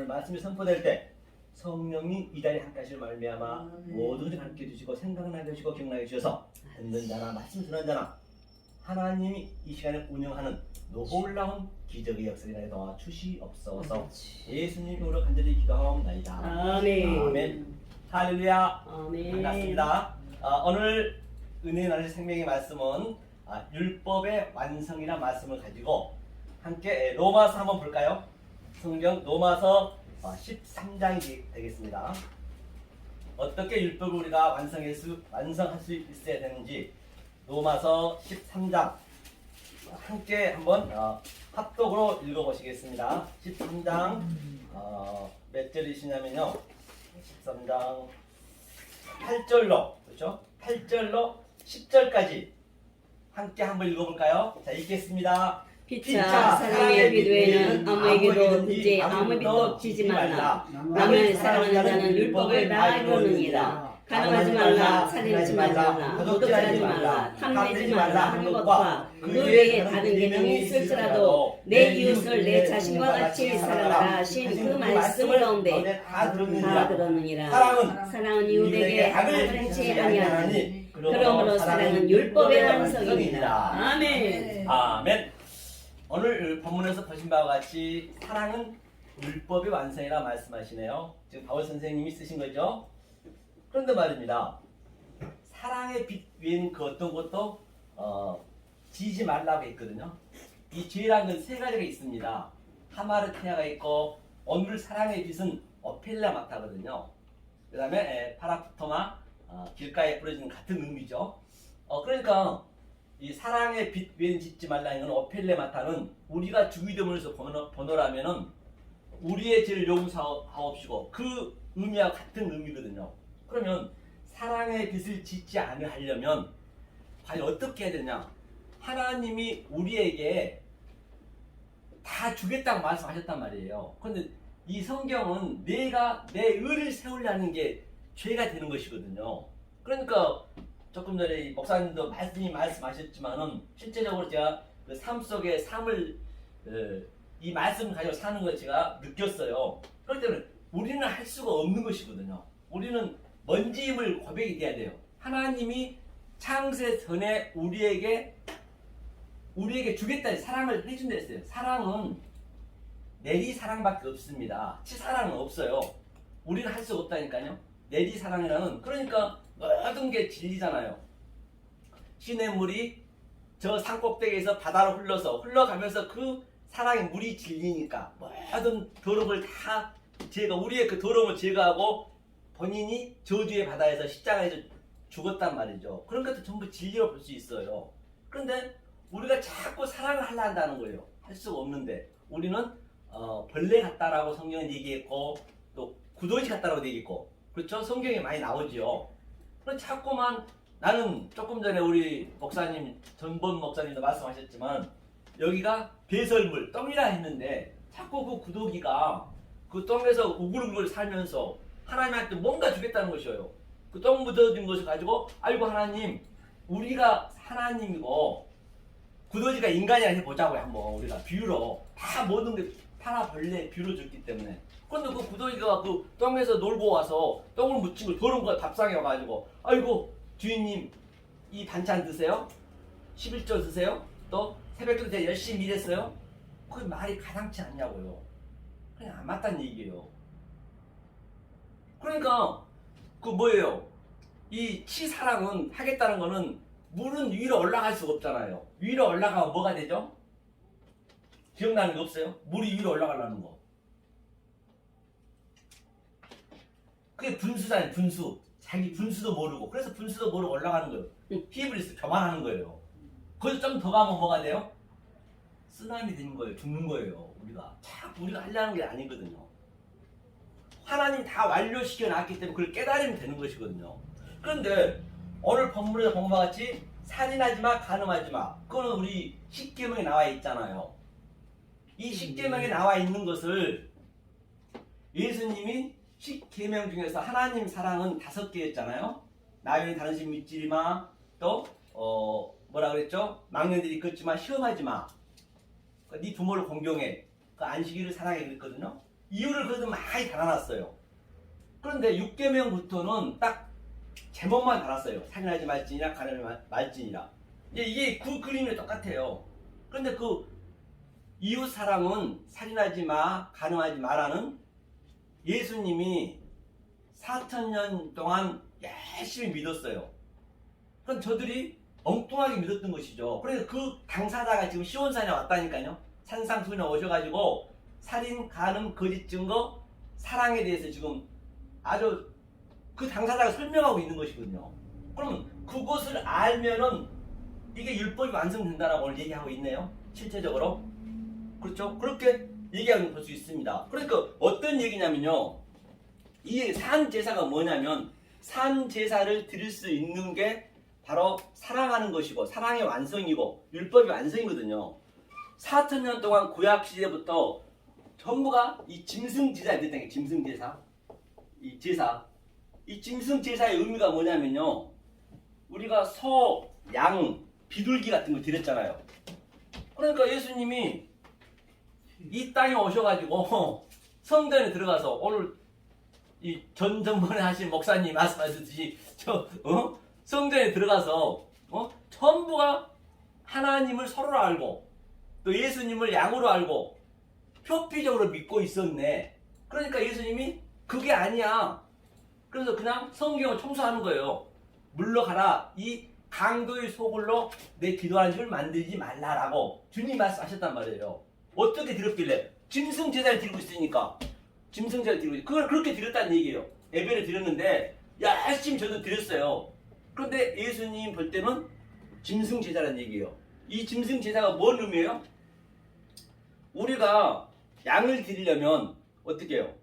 말씀이 선포될 때 성령이 이 자리에 함께하실 말미암아 모든 것을 가르쳐 주시고 생각나게 해주시고 기억나게 해주셔서 듣는 자나 말씀 듣는 자나 하나님이 이 시간에 운영하는 놀라운 기적의 역사에 도와 주시옵소서. 예수님 이름으로 간절히 기도하옵나이다. 아멘. 아멘. 할렐루야. 아멘. 반갑습니다. 오늘 은혜의 나누실 생명의 말씀은 율법의 완성이라는 말씀을 가지고 함께 로마서 한번 볼까요? 성경 로마서 13장이 되겠습니다. 어떻게 율법을 우리가 완성할 수 있어야 되는지 로마서 13장 함께 한번 합독으로 읽어보시겠습니다. 13장 몇 절이시냐면요, 13장 8절로, 그렇죠? 8절로 10절까지 함께 한번 읽어볼까요? 자, 읽겠습니다. 피차 사랑의 비도에는 아무에게도 듣지 아무 빛도 지지 말라. 남을 사랑하는 자는 율법을 다 이루느니라. 가늠하지 말라, 살인하지 말라, 도둑질하지 말라, 탐내지 말라 하는 것과 그 외에 다른 계명이 있을지라도 내 이웃을 내 자신과 같이 사랑하라 하신 그 말씀 가운데 다 들었느니라. 사랑은 이웃에게 악을 행치 아니하나니 그러므로 사랑은 율법의 완성이니라. 아멘. 아멘. 오늘 본문에서 보신 바와 같이 사랑은 율법의 완성이라 말씀하시네요. 지금 바울 선생님이 쓰신 거죠. 그런데 말입니다. 사랑의 빛 외에는 그 어떤 것도 지지 말라고 했거든요. 이 죄라는 건 세 가지가 있습니다. 하마르티아가 있고, 오늘 사랑의 빛은 오펠라마타거든요. 그 다음에 파라푸토마, 길가에 뿌려지는 같은 의미죠. 그러니까 이 사랑의 빛 외에는 짓지 말라는 건 오펠레마타는 우리가 주기도문에서 번호라면은 우리의 죄를 용서하옵시고 그 의미와 같은 의미거든요. 그러면 사랑의 빛을 짓지 않으려면 과연 어떻게 해야 되냐? 하나님이 우리에게 다 주겠다고 말씀하셨단 말이에요. 그런데 이 성경은 내가 내 의를 세우려는 게 죄가 되는 것이거든요. 그러니까 조금 전에 목사님도 말씀하셨지만은 실제적으로 제가 그 삶 속에 삶을 이 말씀을 가지고 사는 걸 제가 느꼈어요. 그렇기 때문에 우리는 할 수가 없는 것이거든요. 우리는 먼지임을 고백이 돼야 돼요. 하나님이 창세 전에 우리에게 주겠다, 사랑을 해준다 했어요. 사랑은 내리 사랑밖에 없습니다. 치사랑은 없어요. 우리는 할 수가 없다니까요. 내리 사랑이라는, 그러니까 모든 게 진리잖아요. 시냇물이 저 산꼭대기에서 바다로 흘러가면서 그 사랑의 물이 진리니까 모든 더러움을 다 우리의 그 더러움을 제거하고 본인이 저주의 바다에서 십자가에서 죽었단 말이죠. 그런 것도 전부 진리로 볼 수 있어요. 그런데 우리가 자꾸 사랑을 하려 한다는 거예요. 할 수가 없는데 우리는 벌레 같다라고 성경은 얘기했고, 또 구더기 같다라고 얘기했고, 그렇죠? 성경에 많이 나오죠. 그럼 자꾸만, 나는 조금 전에 우리 목사님, 전번 목사님도 말씀하셨지만 여기가 배설물, 똥이라 했는데 자꾸 그 구더기가 그 똥에서 우글우글 살면서 하나님한테 뭔가 주겠다는 것이에요. 그 똥 묻어진 것을 가지고, 아이고 하나님, 우리가 하나님이고 구더기가 인간이라 해보자고요. 한번 우리가 비유로 다 모든 게 파라 벌레 비유로 줬기 때문에. 그런데 그 구더기가 그 똥에서 놀고 와서 똥을 묻힌 걸 더러운 걸 밥상에 와가지고, 아이고 주인님 이 반찬 드세요? 11조 드세요? 또 새벽부터 제가 열심히 일했어요? 그 말이 가당치 않냐고요. 그냥 안 맞다는 얘기예요. 그러니까 그 뭐예요? 이 치사랑은 하겠다는 거는 물은 위로 올라갈 수가 없잖아요. 위로 올라가면 뭐가 되죠? 기억나는 거 없어요? 물이 위로 올라가려는 거. 그게 분수잖아요. 분수. 자기 분수도 모르고, 그래서 분수도 모르고 올라가는 거예요. 히브리스 교만하는 거예요. 거기서 좀 더 가면 뭐가 돼요? 쓰나미 되는 거예요. 죽는 거예요. 우리가 하려는 게 아니거든요. 하나님 다 완료시켜 놨기 때문에 그걸 깨달으면 되는 것이거든요. 그런데 오늘 본문에서 본 바와 같이 살인하지 마, 간음하지 마, 그거는 우리 십계명에 나와 있잖아요. 이 십계명에 나와 있는 것을 예수님이 십계명 중에서 하나님 사랑은 5개였잖아요. 나 외에 다른 신 믿지 마, 또 뭐라 그랬죠? 망령들이 걷지 마, 시험하지 마, 네 부모를 공경해, 그 안식일을 사랑해 그랬거든요. 이유를 그래도 많이 달아놨어요. 그런데 6계명부터는 딱 제목만 달았어요. 살인하지 말지니라, 가늠하지 말지니라. 이게 그 그림이 똑같아요. 그런데 그 이웃 사랑은 살인하지 마, 가늠하지 마라는 예수님이 4,000년 동안 열심히 믿었어요. 그럼 저들이 엉뚱하게 믿었던 것이죠. 그래서 그 당사자가 지금 시온산에 왔다니까요. 산상수훈에 오셔가지고 살인, 간음, 거짓 증거, 사랑에 대해서 지금 아주 그 당사자가 설명하고 있는 것이거든요. 그러면 그것을 알면은 이게 율법이 완성된다라고 오늘 얘기하고 있네요. 실제적으로. 그렇죠? 그렇게 얘기하는 볼 수 있습니다. 그러니까 어떤 얘기냐면요. 이 산제사가 뭐냐면 산제사를 드릴 수 있는 게 바로 사랑하는 것이고 사랑의 완성이고 율법의 완성이거든요. 4,000년 동안 구약시대부터 전부가 이 짐승제사에 됐다는 게 짐승제사. 이 제사. 이 짐승제사의 의미가 뭐냐면요. 우리가 소, 양, 비둘기 같은 거 드렸잖아요. 그러니까 예수님이 이 땅에 오셔가지고 성전에 들어가서 오늘 이 전전번에 하신 목사님 말씀하셨듯이 성전에 들어가서 전부가 하나님을 서로 알고 또 예수님을 양으로 알고 표피적으로 믿고 있었네. 그러니까 예수님이 그게 아니야. 그래서 그냥 성경을 청소하는 거예요. 물러가라. 이 강도의 소굴로 내 기도하는 집을 만들지 말라라고 주님이 말씀하셨단 말이에요. 어떻게 드렸길래? 짐승 제사를 드리고 있으니까. 짐승 제사를 드리고 그걸 그렇게 드렸다는 얘기예요. 예배를 드렸는데 열심히 저도 드렸어요. 그런데 예수님 볼 때는 짐승 제사라는 얘기예요. 이 짐승 제사가 뭔 의미예요? 우리가 양을 드리려면 어떻게 해요?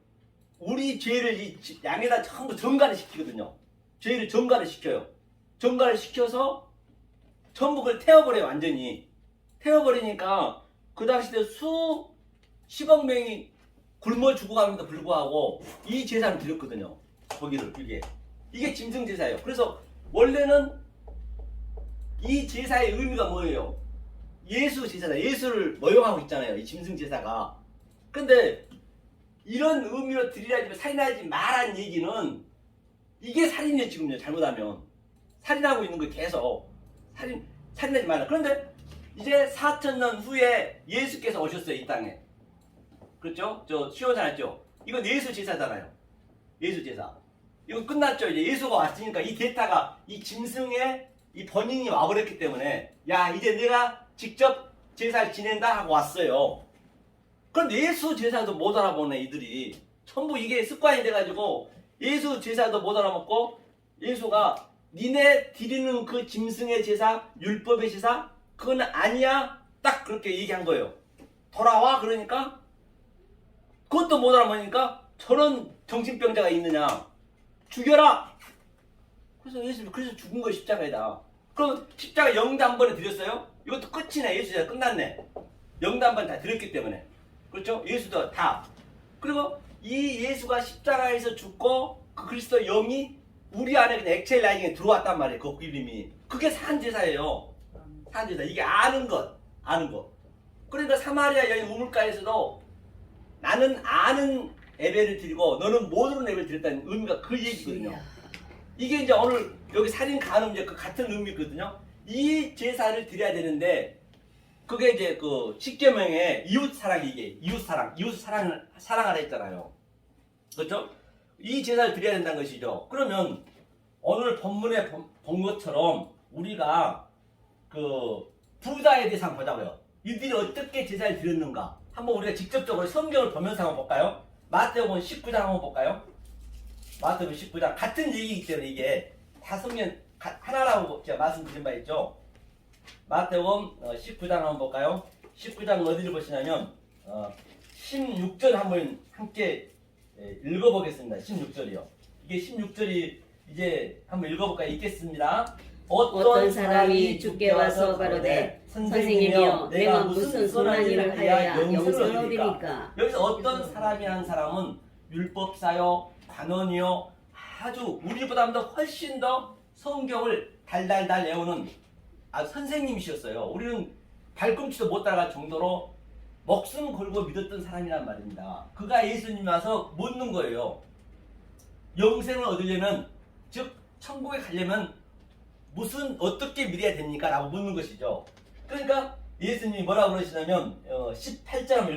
우리 죄를 이 양에다 전부 전가를 시키거든요. 죄를 전가를 시켜요. 전가를 시켜서 전부 그걸 태워버려요. 완전히 태워버리니까 그 당시 때 수십억 명이 굶어 죽어감에도 불구하고 이 제사를 드렸거든요. 거기를 이게 짐승 제사예요. 그래서 원래는 이 제사의 의미가 뭐예요? 예수 제사다. 예수를 모형하고 있잖아요. 이 짐승 제사가. 근데 이런 의미로 드리라지 살인하지 말란 얘기는 이게 살인이에요. 지금요. 잘못하면 살인하고 있는 거 계속 살인하지 말라. 그런데 이제 4,000년 후에 예수께서 오셨어요. 이 땅에. 그렇죠? 저 시온산 했죠. 이건 예수 제사잖아요. 예수 제사. 이거 끝났죠. 이제 예수가 왔으니까 이 대타가 이 짐승의 이 본인이 와버렸기 때문에 야 이제 내가 직접 제사를 지낸다 하고 왔어요. 그런데 예수 제사도 못 알아보네 이들이. 전부 이게 습관이 돼가지고 예수 제사도 못 알아먹고 예수가 니네 드리는 그 짐승의 제사 율법의 제사 그건 아니야. 딱 그렇게 얘기한 거예요. 돌아와 그러니까 그것도 못 알아보니까 저런 정신병자가 있느냐 죽여라. 그래서 예수 그래서 죽은 거 십자가이다. 그럼 십자가 영도 한 번에 드렸어요? 이것도 끝이네. 예수 제사 끝났네. 영도 한 번 다 드렸기 때문에. 그렇죠? 예수도 다. 그리고 이 예수가 십자가에서 죽고 그 그리스도 영이 우리 안에 그냥 액체의 라인에 들어왔단 말이에요. 그 이름이. 그게 산제사예요. 산제사. 이게 아는 것. 그러니까 사마리아 여인 우물가에서도 나는 아는 예배를 드리고 너는 모르는 예배를 드렸다는 의미가 그 얘기거든요. 이게 이제 오늘 여기 살인 간음 이제 그 같은 의미거든요. 이 제사를 드려야 되는데 그게 이제 그 십계명의 이웃 사랑이 이게 이웃 사랑을 사랑하라 했잖아요. 그렇죠? 이 제사를 드려야 된다는 것이죠. 그러면 오늘 본문에 본 것처럼 우리가 그 부자에 대해서 한번 보자고요. 이들이 어떻게 제사를 드렸는가? 한번 우리가 직접적으로 성경을 보면서 한번 볼까요? 마태복음 19장 한번 볼까요? 마태복음 19장 같은 얘기이기 때문에 이게 다 성경 하나라고 제가 말씀드린 바 있죠. 마태복음 19장 한번 볼까요? 19장 어디를 보시냐면 16절 한번 함께 읽어보겠습니다. 16절이요. 이게 16절이 이제 한번 읽어볼까요? 읽겠습니다. 어떤 사람이 주께 와서 가로되 선생님이여 내가 무슨 선한 일을 하여야 영생을 얻으리까. 여기서 어떤 사람이라는 사람은 율법사요 관원이요 아주 우리보다 훨씬 더 성경을 달달달 외우는 선생님이셨어요. 우리는 발꿈치도 못 따라갈 정도로 목숨 걸고 믿었던 사람이란 말입니다. 그가 예수님이 와서 묻는 거예요. 영생을 얻으려면, 즉 천국에 가려면 어떻게 믿어야 됩니까? 라고 묻는 것이죠. 그러니까 예수님이 뭐라고 그러시냐면 18절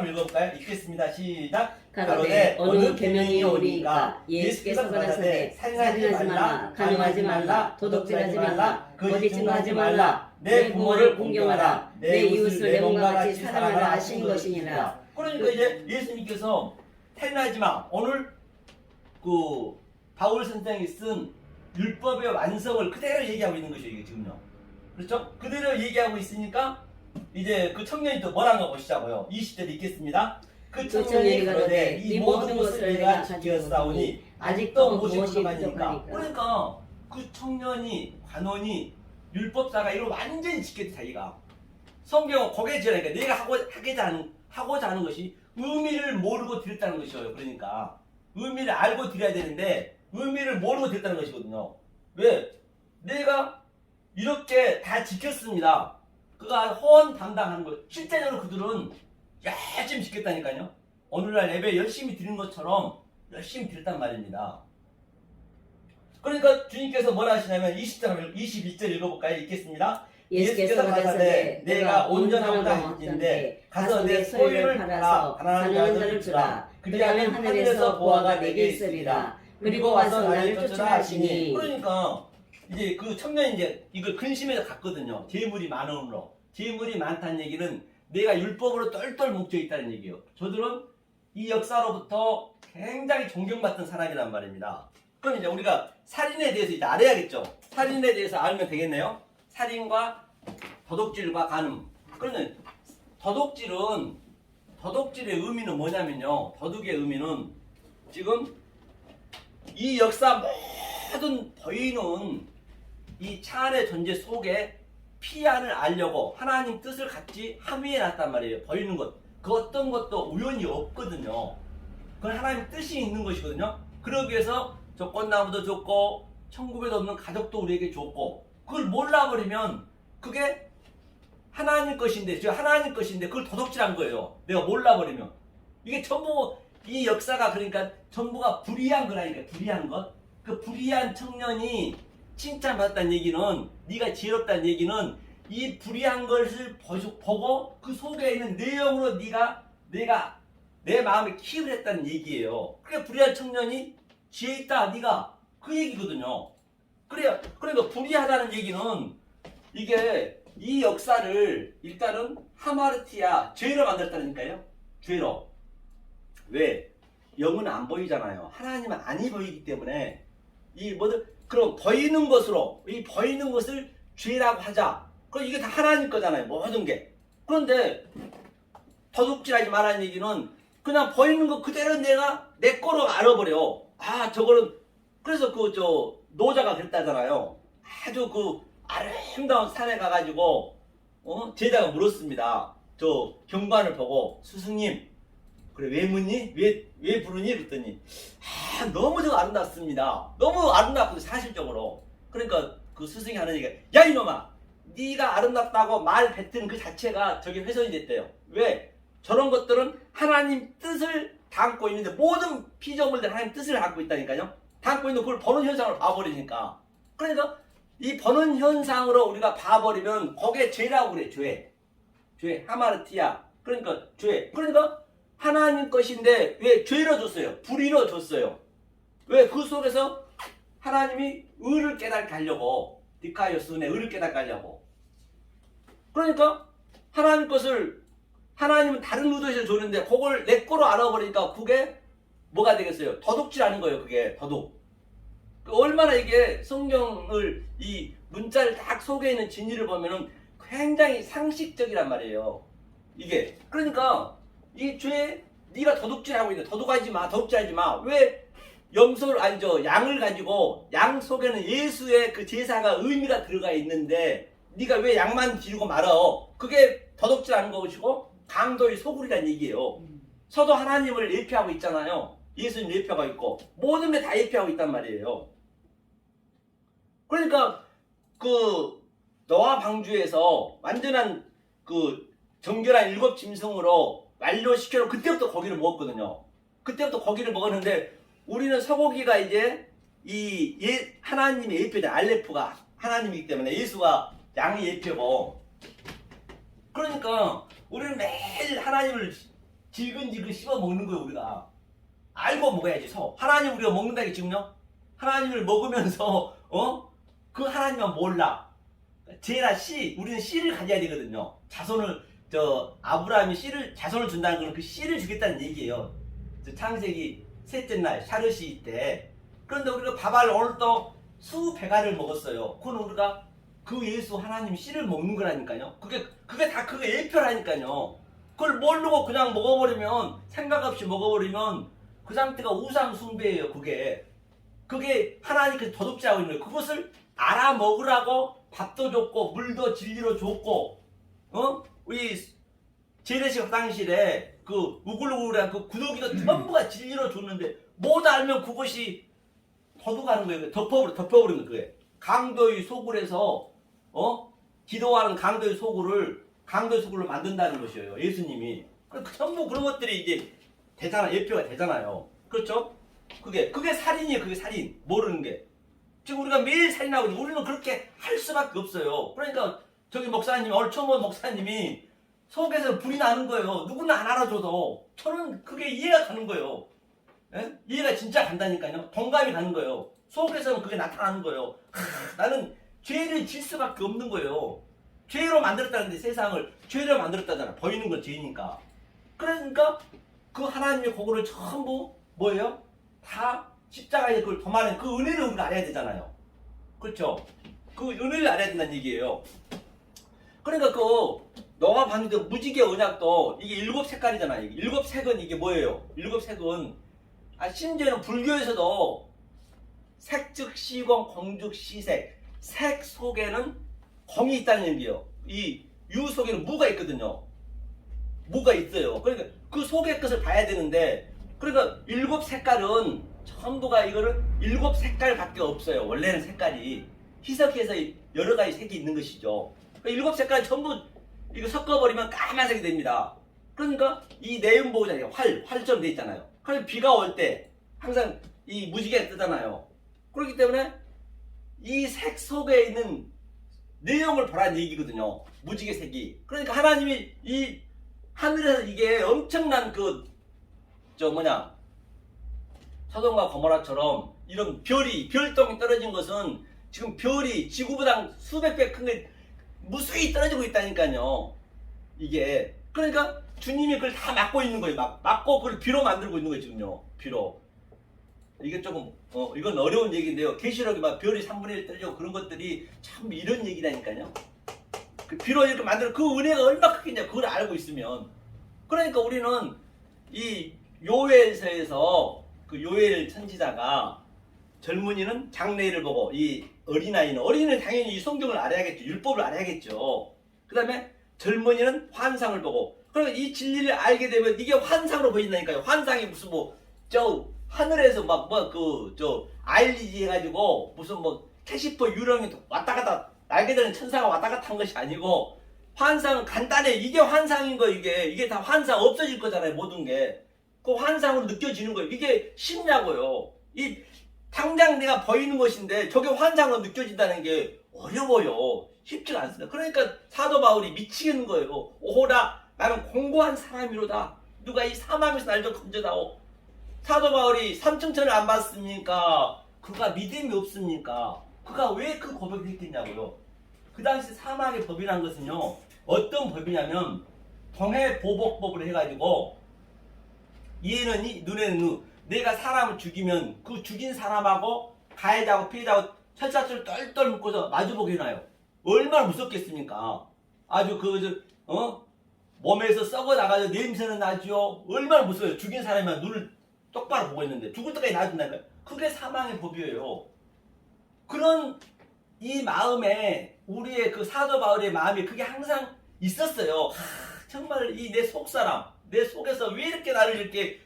읽어볼까요? 읽겠습니다. 시작. 가로되 어느 계명이 오리까 예수께서 가라사대 살인하지 말라, 간음하지 말라, 도둑질하지 말라, 거짓 증거하지 말라, 내 부모를 공경하라, 내 이웃을 내 몸과 같이 사랑하라 하신 것이니라. 그러니까 이제 예수님께서 살인하지 마. 오늘 그 바울 선생이 쓴 율법의 완성을 그대로 얘기하고 있는 것이에요. 이게 지금요. 그렇죠? 그대로 얘기하고 있으니까 이제 그 청년이 또 뭐라는 거 보시자고요. 20절 읽겠습니다. 그 청년이 그러되 이 모든 것을 내가 지켰사오니 아직도 무엇이 부족하니까. 그러니까 그 청년이 관원이 율법사가 이걸 완전히 지켰대. 자기가 성경은 고개 지으니까 내가 하고자 하는 것이 의미를 모르고 드렸다는 것이에요. 그러니까 의미를 알고 드려야 되는데 의미를 모르고 드렸다는 것이거든요. 왜? 내가 이렇게 다 지켰습니다. 그가 헌 담당하는 거. 실제적으로 그들은 열심히 지켰다니까요. 오늘날 예배 열심히 드린 것처럼 열심히 드렸단 말입니다. 그러니까 주님께서 뭐라 하시냐면 21절 읽어볼까요? 읽겠습니다. 예수께서 가라사대 내가 온전하다 했는데 가서 내 소유를 팔아서 가난한 자들을 주라. 그리하면 하늘에서 보화가 내게 있으리라. 그리고 와서 나를 쫓으라 하시니. 그러니까 이제 그 청년이 이제 이걸 근심해서 갔거든요. 재물이 많음으로. 재물이 많다는 얘기는 내가 율법으로 똘똘 뭉쳐 있다는 얘기예요. 저들은 이 역사로부터 굉장히 존경받던 사람이란 말입니다. 그럼 이제 우리가 살인에 대해서 이제 알아야겠죠. 살인에 대해서 알면 되겠네요. 살인과 도둑질과 간음. 그러면 도둑질의 의미는 뭐냐면요. 도둑의 의미는 지금 이 역사 모든 보이는 이 차 안의 존재 속에 피안을 알려고 하나님 뜻을 같이 함의해 놨단 말이에요. 보이는 것. 그 어떤 것도 우연이 없거든요. 그건 하나님 뜻이 있는 것이거든요. 그러기 위해서 저 꽃나무도 줬고 천국에도 없는 가족도 우리에게 줬고 그걸 몰라버리면 그게 하나님 것인데 그걸 도둑질한 거예요. 내가 몰라버리면. 이게 전부 이 역사가 그러니까 전부가 불의한 거라니까. 불의한 것. 그 불의한 청년이 칭찬받았다는 얘기는 네가 지혜롭다는 얘기는 이 불의한 것을 보고 그 속에 있는 내용으로 내가 내 마음에 키를 했다는 얘기예요. 그러니까 불의한 청년이 지혜 있다 네가 그 얘기거든요. 그러니까 불의하다는 얘기는 이게 이 역사를 일단은 하마르티아 죄로 만들었다니까요. 죄로. 왜? 영은 안 보이잖아요. 하나님은 아니 보이기 때문에 그럼 보이는 것을 죄라고 하자. 그럼 이게 다 하나님 거잖아요. 모든 게. 그런데 도둑질하지 말라는 얘기는 그냥 보이는 거 그대로 내가 내 거로 알아버려. 저거는 그래서 노자가 그랬다잖아요. 아주 아름다운 산에 가가지고 제자가 물었습니다. 저 경관을 보고 스승님 그래 왜 묻니? 왜 부르니? 그랬더니 너무 아름답습니다. 너무 아름답거든 사실적으로. 그러니까 그 스승이 하는 얘기가 야 이놈아 네가 아름답다고 말 뱉은 그 자체가 저게 훼손이 됐대요. 왜? 저런 것들은 하나님 뜻을 담고 있는데 모든 피조물들 하나님 뜻을 담고 있다니까요. 담고 있는 그걸 보는 현상을 봐버리니까. 그러니까 이 보는 현상으로 우리가 봐버리면 거기에 죄라고 그래. 죄. 하마르티아. 그러니까 죄. 그러니까 하나님 것인데 왜 죄로 줬어요? 불의로 줬어요. 왜? 그 속에서 하나님이 의를 깨닫게 하려고 디카이오스의 의를 깨닫게 하려고. 그러니까 하나님 것을 하나님은 다른 의도에서 줬는데 그걸 내 거로 알아버리니까 그게 뭐가 되겠어요? 도둑질하는 거예요. 그게 도둑. 얼마나 이게 성경을 이 문자를 딱 속에 있는 진리를 보면은 굉장히 상식적이란 말이에요. 이게 그러니까 이 죄 네가 도둑질하고 있는데 도둑질하지 마. 왜 양을 가지고 양 속에는 예수의 그 제사가 의미가 들어가 있는데 네가 왜 양만 기르고 말어? 그게 도둑질하는 것이고 강도의 소굴이란 얘기예요. 서도 하나님을 예표하고 있잖아요. 예수님 예표하고 있고 모든 게 다 예표하고 있단 말이에요. 그러니까 그 노아 방주에서 완전한 그 정결한 일곱 짐승으로 완료시켜놓고 그때부터 고기를 먹었거든요. 그때부터 고기를 먹었는데 우리는 소고기가 이제 하나님의 예표다. 알레프가 하나님이기 때문에 예수가 양의 예표고, 그러니까 우리는 매일 하나님을 질근질근 씹어 먹는 거예요. 우리가 알고 먹어야지. 하나님 우리가 먹는다 게 지금요. 하나님을 먹으면서 그 하나님만 몰라. 제라 씨, 우리는 씨를 가져야 되거든요. 아브라함이 자손을 준다는 건 그 씨를 주겠다는 얘기예요. 창세기 셋째 날 샤르시 때. 그런데 우리가 밥알 오늘 또 수백알을 먹었어요. 그건 우리가 그 예수 하나님 씨를 먹는 거라니까요. 그게 다 예표라니까요. 그걸 모르고 그냥 먹어버리면, 생각 없이 먹어버리면 그 상태가 우상 숭배예요. 그게 하나님께서 도둑질 하고 있는 거예요. 그것을 알아 먹으라고 밥도 줬고 물도 진리로 줬고, 우리 재래식 화장실에 그 우글우글한 그 구더기도 전부가 진리로 줬는데 못 알면 그것이 도둑하는 거예요. 덮어버리는 거예요. 강도의 소굴에서 기도하는 강도의 소굴로 만든다는 것이에요. 예수님이. 전부 그런 것들이 이제 예표가 되잖아요. 그렇죠? 그게 살인이에요. 그게 살인. 모르는 게. 지금 우리가 매일 살인하고 있는데 우리는 그렇게 할 수밖에 없어요. 그러니까 저기 목사님, 오늘 처음 온 목사님이 속에서 불이 나는 거예요. 누구나 안 알아줘도. 저는 그게 이해가 가는 거예요. 예? 이해가 진짜 간다니까요. 동감이 가는 거예요. 속에서는 그게 나타나는 거예요. 나는 죄를 질 수밖에 없는 거예요. 죄로 만들었다는데, 세상을 죄로 만들었다잖아. 보이는 건 죄니까. 그러니까 그 하나님의 고거를 전부 뭐예요? 다 십자가에 그걸 도마는 그 은혜를 우리가 알아야 되잖아요. 그렇죠? 그 은혜를 알아야 된다는 얘기예요. 그러니까 너가 봤는데 무지개 언약도 이게 일곱 색깔이잖아요. 일곱 색은 이게 뭐예요? 일곱 색은 심지어는 불교에서도 색즉 시공, 공즉 시색. 색 속에는 공이 있다는 얘기예요. 이 유 속에는 무가 있거든요. 무가 있어요. 그러니까 그 속의 것을 봐야 되는데, 그러니까 일곱 색깔은 전부가 이거를 일곱 색깔밖에 없어요. 원래는 색깔이 희석해서 여러 가지 색이 있는 것이죠. 그러니까 일곱 색깔 전부 이거 섞어버리면 까만색이 됩니다. 그러니까 이 내용 보잖아요. 활처럼 돼 있잖아요. 그래서 비가 올 때 항상 이 무지개가 뜨잖아요. 그렇기 때문에 이 색 속에 있는 내용을 보라는 얘기거든요. 무지개 색이. 그러니까 하나님이 이 하늘에서 이게 엄청난 소돔과 고모라처럼 이런 별똥이 떨어진 것은 지금 별이 지구보다 수백 배 큰 게 무수히 떨어지고 있다니까요. 이게. 그러니까 주님이 그걸 다 막고 있는 거예요. 막고 그걸 비로 만들고 있는 거예요, 지금요. 비로. 이게 조금, 이건 어려운 얘기인데요. 계시록에 막 별이 3분의 1 떨어지고 그런 것들이 참 이런 얘기라니까요. 그 비로 이렇게 만들어, 그 은혜가 얼마나 크겠냐, 그걸 알고 있으면. 그러니까 우리는 이 요엘서에서 그 요엘 선지자가 젊은이는 장래일을 보고 이 어린이는 당연히 이 성경을 알아야겠죠. 율법을 알아야겠죠. 그 다음에 젊은이는 환상을 보고, 그러면 이 진리를 알게 되면 이게 환상으로 보인다니까요. 환상이 무슨 하늘에서 아일리지 해가지고 무슨 캐시퍼 유령이 왔다 갔다 날개 되는 천사가 왔다 갔다 한 것이 아니고, 환상은 간단해. 이게 환상인 거예요. 이게 다 환상 없어질 거잖아요. 모든 게. 그 환상으로 느껴지는 거예요. 이게 쉽냐고요. 당장 내가 보이는 것인데 저게 환상으로 느껴진다는 게 어려워요. 쉽지가 않습니다. 그러니까 사도 바울이 미치겠는 거예요. 오호라, 나는 공고한 사람이로다. 누가 이 사망에서 날 좀 건져다오. 사도 바울이 삼층천을 안 받습니까? 그가 믿음이 없습니까? 그가 왜 그 고백을 했겠냐고요. 그 당시 사망의 법이라는 것은요, 어떤 법이냐면 동해보복법을 해가지고 이에는 이, 눈에는 눈. 내가 사람을 죽이면 그 죽인 사람하고 가해자하고 피해자하고 철사철을 똘똘 묶어서 마주보게 해놔요. 얼마나 무섭겠습니까? 아주 몸에서 썩어 나가서 냄새는 나죠. 얼마나 무서워요. 죽인 사람이면 눈을 똑바로 보고 있는데 죽을 때까지 놔둔다는 거예요. 그게 사망의 법이에요. 그런 이 마음에, 우리의 그 사도 바울의 마음이 그게 항상 있었어요. 정말 이 내 속사람, 내 속에서 왜 이렇게 나를 이렇게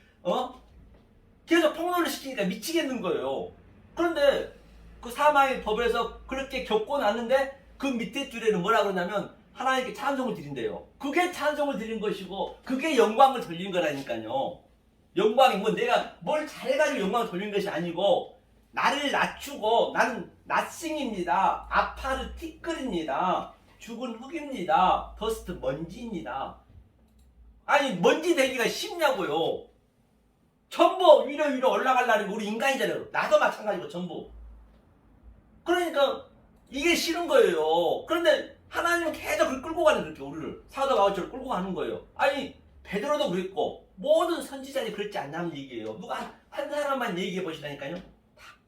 계속 폭로를 시키니까 미치겠는 거예요. 그런데 그 사망의 법에서 그렇게 겪고 났는데 그 밑에 줄에는 뭐라 그러냐면 하나님께 찬송을 드린대요. 그게 찬송을 드린 것이고 그게 영광을 돌린 거라니까요. 영광이 뭐 내가 뭘 잘해가지고 영광을 돌린 것이 아니고 나를 낮추고 나는 낫싱입니다. 아파르티클입니다. 죽은 흙입니다. 더스트 먼지입니다. 아니 먼지 되기가 쉽냐고요. 전부 위로 올라가려면 우리 인간이잖아요. 나도 마찬가지고 전부. 그러니까 이게 싫은 거예요. 그런데 하나님은 계속 그걸 끌고 가는 그렇게 우리를 사도 바울처럼 끌고 가는 거예요. 아니 베드로도 그랬고 모든 선지자들이 그렇지 않냐는 얘기예요. 누가 한 사람만 얘기해 보시라니까요.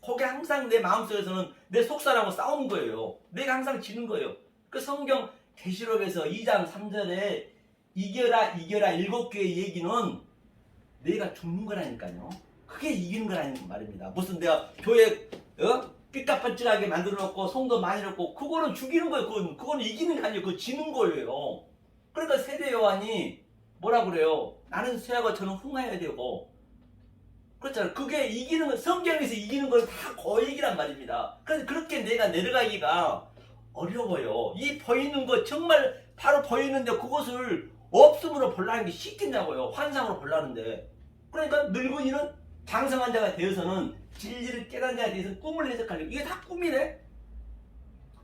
거기 항상 내 마음속에서는 내 속사람하고 싸우는 거예요. 내가 항상 지는 거예요. 그 성경 계시록에서 2장 3절에 이겨라 7개의 얘기는 내가 죽는 거라니까요. 그게 이기는 거라는 말입니다. 무슨 내가 교회 삐까뻔쩍하게 만들어 놓고 성도 많이 넣고 그거는 죽이는 거예요. 그거는 이기는 게 아니에요. 그거 지는 거예요. 그러니까 세례 요한이 뭐라 그래요? 나는 쇠하고 저는 흥해야 되고 그렇잖아요. 그게 이기는 거, 성경에서 이기는 걸 다 거의 이기란 말입니다. 그래서 그렇게 내가 내려가기가 어려워요. 이 보이는 거 정말 바로 보이는데 그것을 없음으로 보려는 게 쉽겠냐고요. 환상으로 보려는데. 그러니까 늙은이는 장성한 자가 되어서는 진리를 깨닫는 자가 되어서 꿈을 해석하려고. 이게 다 꿈이래?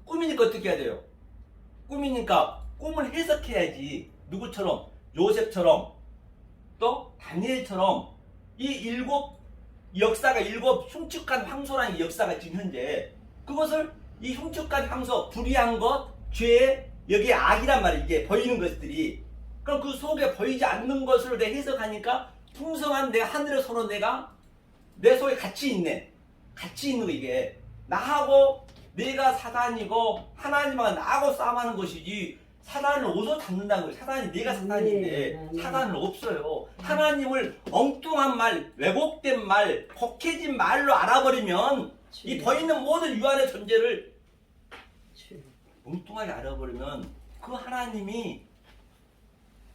꿈이니까 어떻게 해야 돼요? 꿈이니까 꿈을 해석해야지. 누구처럼? 요셉처럼 또 다니엘처럼 이 7 역사가 7 흉측한 황소라는 역사가 지금 현재 그것을 이 흉측한 황소 불의한 것 죄 여기에 악이란 말이에요. 이게 보이는 것들이 그럼 그 속에 보이지 않는 것을 내가 해석하니까 풍성한 내 하늘의 손은 내가 내 속에 같이 있네. 같이 있는 거 이게 나하고 내가 사단이고 하나님하고 나하고 싸움하는 것이지 사단을 옷을 닫는다는 거예요. 사단이 내가 사단인데 사단은 없어요. 하나님을 엉뚱한 말, 왜곡된 말, 곡해진 말로 알아버리면 이 보이는 모든 유한의 존재를 엉뚱하게 알아버리면 그 하나님이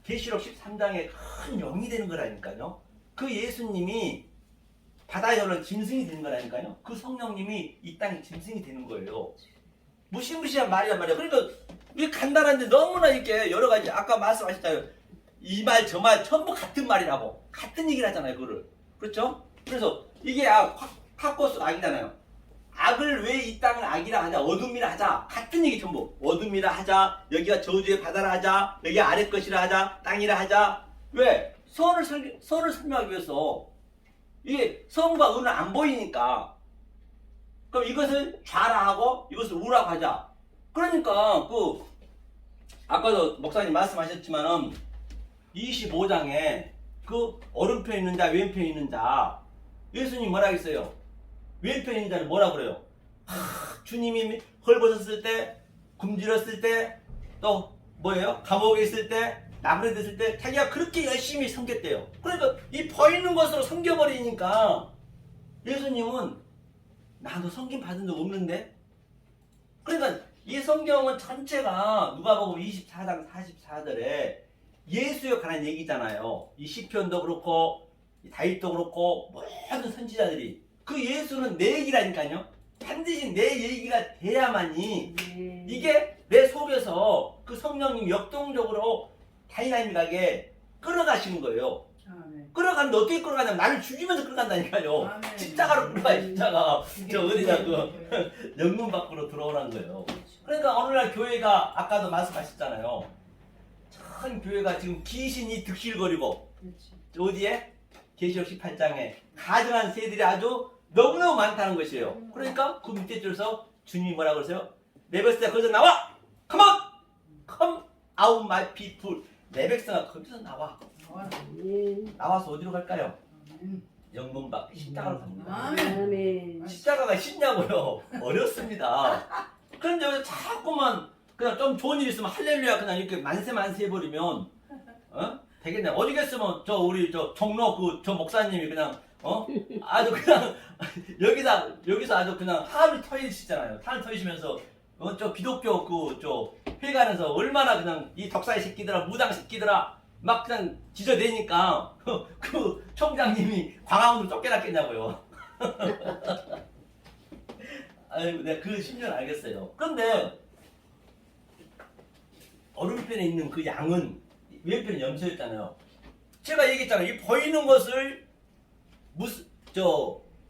계시록 13장에 큰 영이 되는 거라니까요. 그 예수님이 바다에 오른 짐승이 되는 거라니까요. 그 성령님이 이 땅에 짐승이 되는 거예요. 무시무시한 말이란 말이에요. 그러니까 이게 간단한데 너무나 이렇게 여러 가지 아까 말씀하셨잖아요. 이 말 저 말 전부 같은 말이라고 같은 얘기를 하잖아요. 그거를 그렇죠? 그래서 이게 학고스 악이잖아요. 악을 왜 이 땅을 악이라 하자 어둠이라 하자 같은 얘기 전부 어둠이라 하자 여기가 저주의 바다라 하자 여기 아래 것이라 하자 땅이라 하자 왜? 선을 설명하기 위해서 이게 선과 의는 안 보이니까 그럼 이것을 좌라 하고 이것을 우라고 하자. 그러니까 그 아까도 목사님 말씀하셨지만은 25장에 그 오른편에 있는 자 왼편에 있는 자 예수님 뭐라 했어요? 왼편에 있는 자는 뭐라 그래요? 주님이 헐벗었을 때 굶주렸을 때 또 뭐예요? 감옥에 있을 때 나무에 됐을 때 자기가 그렇게 열심히 섬겼대요. 그러니까 이 보이는 것으로 섬겨버리니까 예수님은 나도 섬김 받은 적 없는데 그러니까 이 성경은 전체가 누가복음 24장 44절에 예수에 관한 얘기잖아요. 이 시편도 그렇고 이 다윗도 그렇고 모든 선지자들이 그 예수는 내 얘기라니까요. 반드시 내 얘기가 돼야만이 이게 내 속에서 그 성령님 역동적으로 다이나믹하게 끌어가시는 거예요. 끌어가는데 어떻게 끌어가냐면 나를 죽이면서 끌어간다니까요. 십자가로 끌어가요. 십자가 저 어디다 그 영문 밖으로 들어오라는 거예요. 그러니까 오늘날 교회가 아까도 말씀하셨잖아요. 참 교회가 지금 귀신이 득실거리고 어디에? 계시록 18장에 가증한 새들이 아주 너무너무 많다는 것이에요. 그러니까 그 밑에 줄서 주님이 뭐라 그러세요? 내 백성아 거기서 나와! Come on! Come out my people. 내 백성아 거기서 나와. 나와서 어디로 갈까요? 영문 밖 십자가로 갑니다. 십자가가 쉽냐고요? 어렵습니다. 그런데 여기서 자꾸만 그냥 좀 좋은 일 있으면 할렐루야 그냥 이렇게 만세 해버리면 되겠네. 어디겠으면 저 우리 저 종로 그 저 목사님이 그냥 아주 그냥 여기서 아주 그냥 한을 터이시잖아요. 한을 터이시면서 저 기독교 그 저 회관에서 얼마나 그냥 이 덕사의 새끼들아 무당 새끼들아 막 그냥 지저대니까 그 총장님이 광화문으로 쫓겨났겠냐고요. 아유 내가 그 심리를 알겠어요. 그런데 오른편에 있는 그 양은 왼편에 염소였잖아요. 제가 얘기했잖아요. 이 보이는 것을 무슨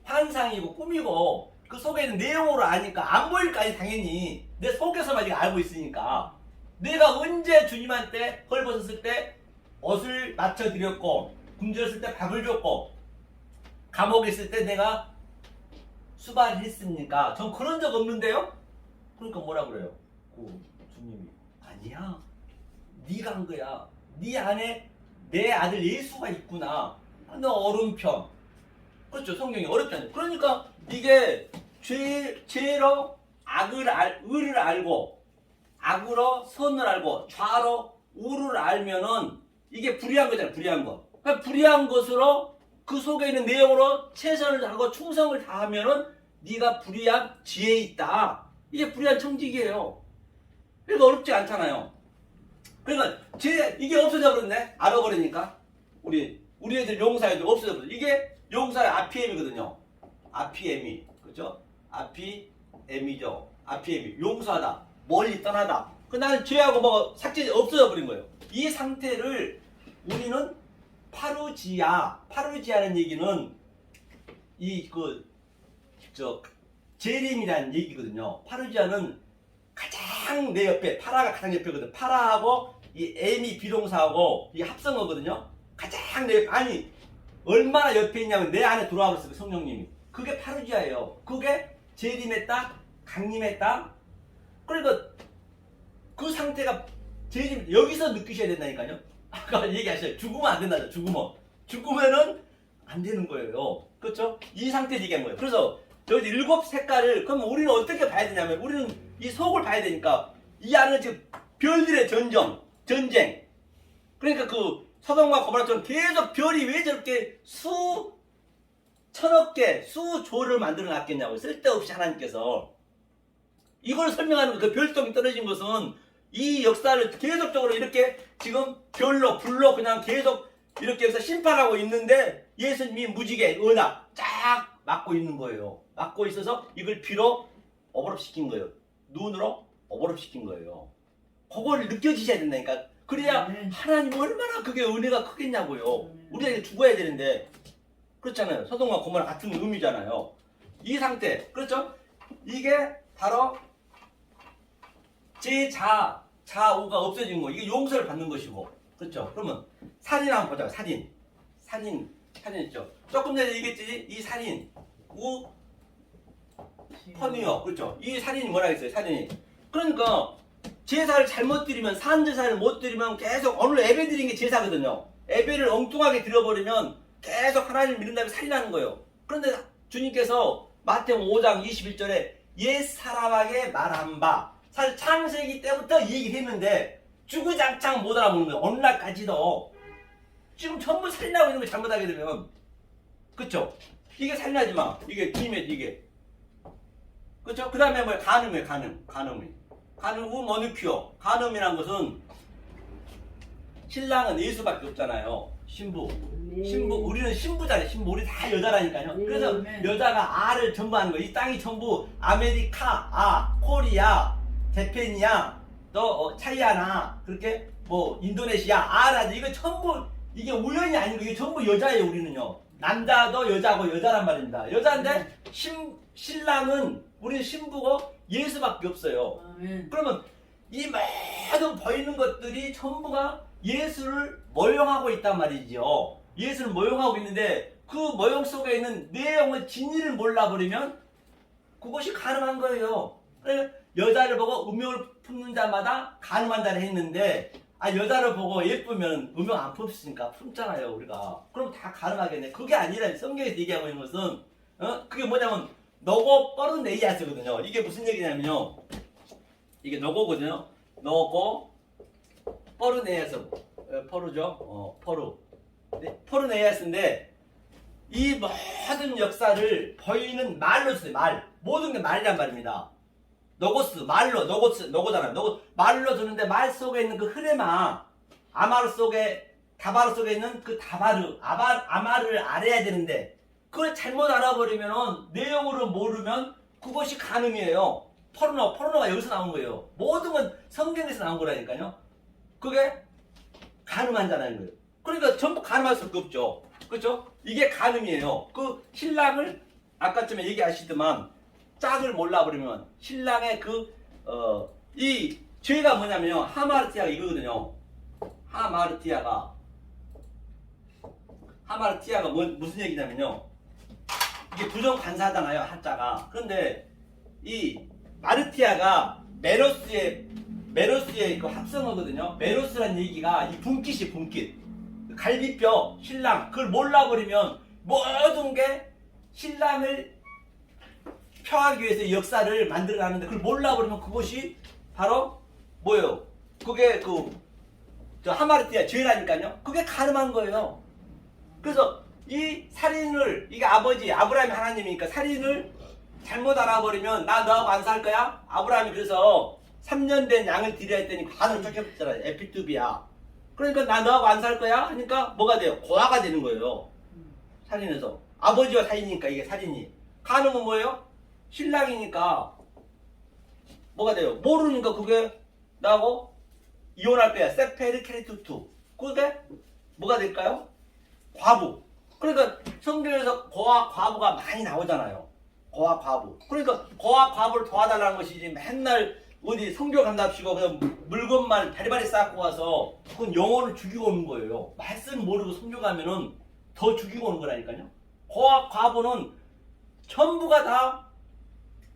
환상이고 꿈이고 그 속에 있는 내용으로 아니까 안 보일 거 아니 당연히 내 속에서만 지금 알고 있으니까 내가 언제 주님한테 헐벗었을 때 옷을 맞춰드렸고 굶주렸을 때 밥을 줬고 감옥에 있을 때 내가 수발을 했습니까? 전 그런 적 없는데요? 그러니까 뭐라 그래요? 주님이 아니야 네가 한 거야. 네 안에 내 아들 예수가 있구나. 너 오른편. 그렇죠. 성경이 어렵잖아요. 그러니까 이게 죄로 의를 알고 악으로 선을 알고 좌로 우를 알면은 이게 불의한 거잖아요. 불의한 거. 그러니까 불의한 것으로 그 속에 있는 내용으로 최선을 다하고 충성을 다하면은 네가 불의한 지혜에 있다. 이게 불의한 청직이에요. 그러니까 어렵지 않잖아요. 그러니까 이게 없어져 버렸네. 알아버리니까 우리 애들 용사 애들 없어져 버렸어. 이게 용사의 RPM이거든요. RPM이 그죠? RPM이죠. RPM이 용서하다, 멀리 떠나다. 나는 죄하고 뭐 삭제 없어져 버린 거예요. 이 상태를 우리는 파루지아는 얘기는 재림이라는 얘기거든요. 파루지아는 가장 내 옆에 파라가 가장 옆에거든. 파라하고 이 M이 비동사하고 이 합성어거든요. 가장 내 옆에 아니 얼마나 옆에 있냐면 내 안에 들어와 버렸어요. 성령님이. 그게 파루지아예요. 그게 재림의 땅, 강림의 땅. 그러니까 그 상태가 재림 여기서 느끼셔야 된다니까요. 아까 얘기하셨어요. 죽으면 안 된다죠. 죽으면은 안 되는 거예요. 그렇죠? 이 상태에서 얘기한 거예요. 그래서 여기 7 색깔을 그럼 우리는 어떻게 봐야 되냐면 우리는 이 속을 봐야 되니까 이 안은 지금 별들의 전쟁. 그러니까 그 서동과 고모라처럼 계속 별이 왜 저렇게 천억 개, 수조를 만들어 놨겠냐고. 쓸데없이 하나님께서. 이걸 설명하는 그 별똥이 떨어진 것은 이 역사를 계속적으로 이렇게 지금 불로 그냥 계속 이렇게 해서 심판하고 있는데 예수님이 무지개, 은하 쫙 막고 있는 거예요. 막고 있어서 이걸 비로 오버랩시킨 거예요. 눈으로 오버랩시킨 거예요. 그걸 느껴지셔야 된다니까. 그래야 하나님 얼마나 그게 은혜가 크겠냐고요. 우리가 이제 죽어야 되는데 그렇잖아요. 소돔과 고모라 같은 의미잖아요. 이 상태 그렇죠? 이게 바로 좌우가 없어진 거. 이게 용서를 받는 것이고 그렇죠? 그러면 살인 한번 보자. 살인 있죠. 조금 전에 얘기했지. 이 살인 퍼니어 그렇죠? 이 살인이 뭐라 했어요? 살인이 그러니까 제사를 잘못 드리면 산제사를 못 드리면 계속 오늘 예배 드린 게 제사거든요. 예배를 엉뚱하게 드려버리면 계속 하나님을 믿는 다음에 살인하는 거예요. 그런데 주님께서 마태복음 5장 21절에 옛 사람에게 말한 바 사실 창세기 때부터 이 얘기를 했는데 주구장창 못 알아먹는 거예요. 오늘날까지도 지금 전부 살인하고 있는 거 잘못하게 되면 그쵸? 이게 살인하지 마. 이게 주님의 이게 그쵸? 그 다음에 뭐야? 간음이에요. 간음 후 머누키오. 간음이란 것은 신랑은 예수밖에 없잖아요. 신부 우리는 신부잖아요. 신부 우리 다 여자라니까요. 그래서 여자가 아를 전부 하는 거예요. 이 땅이 전부 아메리카, 코리아, 제페니아, 또 차이아나 그렇게 뭐 인도네시아, 아라지 이거 전부 이게 우연이 아니고 이게 전부 여자예요. 우리는요. 남자도 여자고 여자란 말입니다. 여자인데 신랑은 우리는 신부고 예수밖에 없어요. 그러면 이 모든 보이는 것들이 전부가 예수를 모형하고 있단 말이죠. 예수를 모형하고 있는데 그 모형 속에 있는 내용의 진리를 몰라버리면 그것이 가늠한 거예요. 그래서 여자를 보고 음욕을 품는 자마다 가늠한 자를 했는데 여자를 보고 예쁘면 음욕 안 품습니까? 품잖아요 우리가. 그럼 다 가늠하겠네. 그게 아니라 성경에서 얘기하고 있는 것은 그게 뭐냐면 너고 뻐르네이아스거든요. 이게 무슨 얘기냐면요. 이게 너고거든요. 너고 뻐르네이아스 퍼루죠. 포르네이아스인데 이 모든 역사를 보이는 말로 써요. 모든 게 말이란 말입니다. 노고스 노고잖아요. 말로 주는데 말 속에 있는 그 흐레마 다바르 속에 있는 그 아마를 알아야 되는데 그걸 잘못 알아버리면 내용으로 모르면 그것이 간음이에요. 포르노가 여기서 나온 거예요. 모든 건 성경에서 나온 거라니까요. 그게 간음한다는 거예요. 그러니까 전부 간음할 수가 없죠. 그렇죠? 이게 간음이에요. 그 신랑을 아까쯤에 얘기하시더만 짝을 몰라버리면 신랑의 이 죄가 뭐냐면요. 하마르티아가 이거거든요. 하마르티아가 무슨 얘기냐면요. 이게 부정관사하잖아요. 한자가. 그런데 이 마르티아가 메로스의 그 합성어거든요. 메로스란 얘기가 이 분깃이 분깃. 갈비뼈, 신랑, 그걸 몰라버리면 모든 게 신랑을 펴하기 위해서 이 역사를 만들어가는데 그걸 몰라버리면 그것이 바로 뭐예요? 그게 저 하마르티아 죄라니까요. 그게 가늠한 거예요. 그래서 이 살인을 이게 아브라함이 하나님이니까 살인을 잘못 알아버리면 나 너하고 안 살 거야? 아브라함이 그래서 3년 된 양을 드려야 했더니 간을 쫓겨봤잖아요. 에피투비야. 그러니까 나 너하고 안 살 거야? 하니까 뭐가 돼요? 고아가 되는 거예요. 살인해서. 아버지와 사이니까 이게 살인이. 간음은 뭐예요? 신랑이니까 뭐가 돼요? 모르니까 그게 나하고 이혼할 거야. 세페르케리투투. 그게 뭐가 될까요? 과부. 그러니까 성경에서 고아 과부가 많이 나오잖아요. 고아 과부. 그러니까 고아 과부를 도와달라는 것이지 맨날 어디 성교 간답시고 그냥 물건만 바리바리 쌓고 와서 그건 영혼을 죽이고 오는 거예요. 말씀 모르고 성교 가면은 더 죽이고 오는 거라니까요. 고아 과부는 전부가 다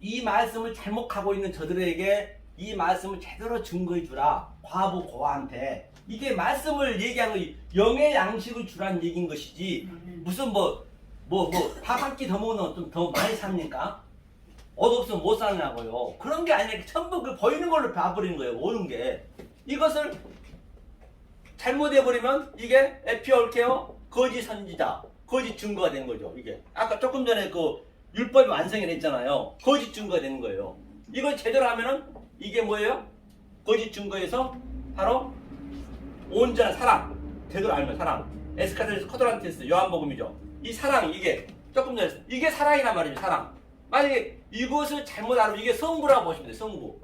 이 말씀을 잘못 가고 있는 저들에게 이 말씀을 제대로 증거해 주라. 과부 고아한테. 이게 말씀을 얘기하는 거 영의 양식을 주라는 얘기인 것이지 무슨 밥 한 끼 더 먹으면 좀 더 많이 삽니까? 얻없으면 못 사냐고요. 그런 게 아니라 전부 그 보이는 걸로 봐버리는 거예요. 오는 게. 이것을 잘못해버리면 이게 에피올케어 거짓 선지자, 거짓 증거가 되는 거죠. 이게 아까 조금 전에 그 율법이 완성이 됐잖아요. 거짓 증거가 되는 거예요. 이걸 제대로 하면은 이게 뭐예요? 거짓 증거에서 바로 온전한 사랑. 제대로 알면 사랑. 에스카테르스 코드란테스 요한복음이죠. 이 사랑 이게 조금 전에 이게 사랑이란 말이죠. 사랑. 만약에 이것을 잘못 알면 이게 성부라고 보시면 돼요.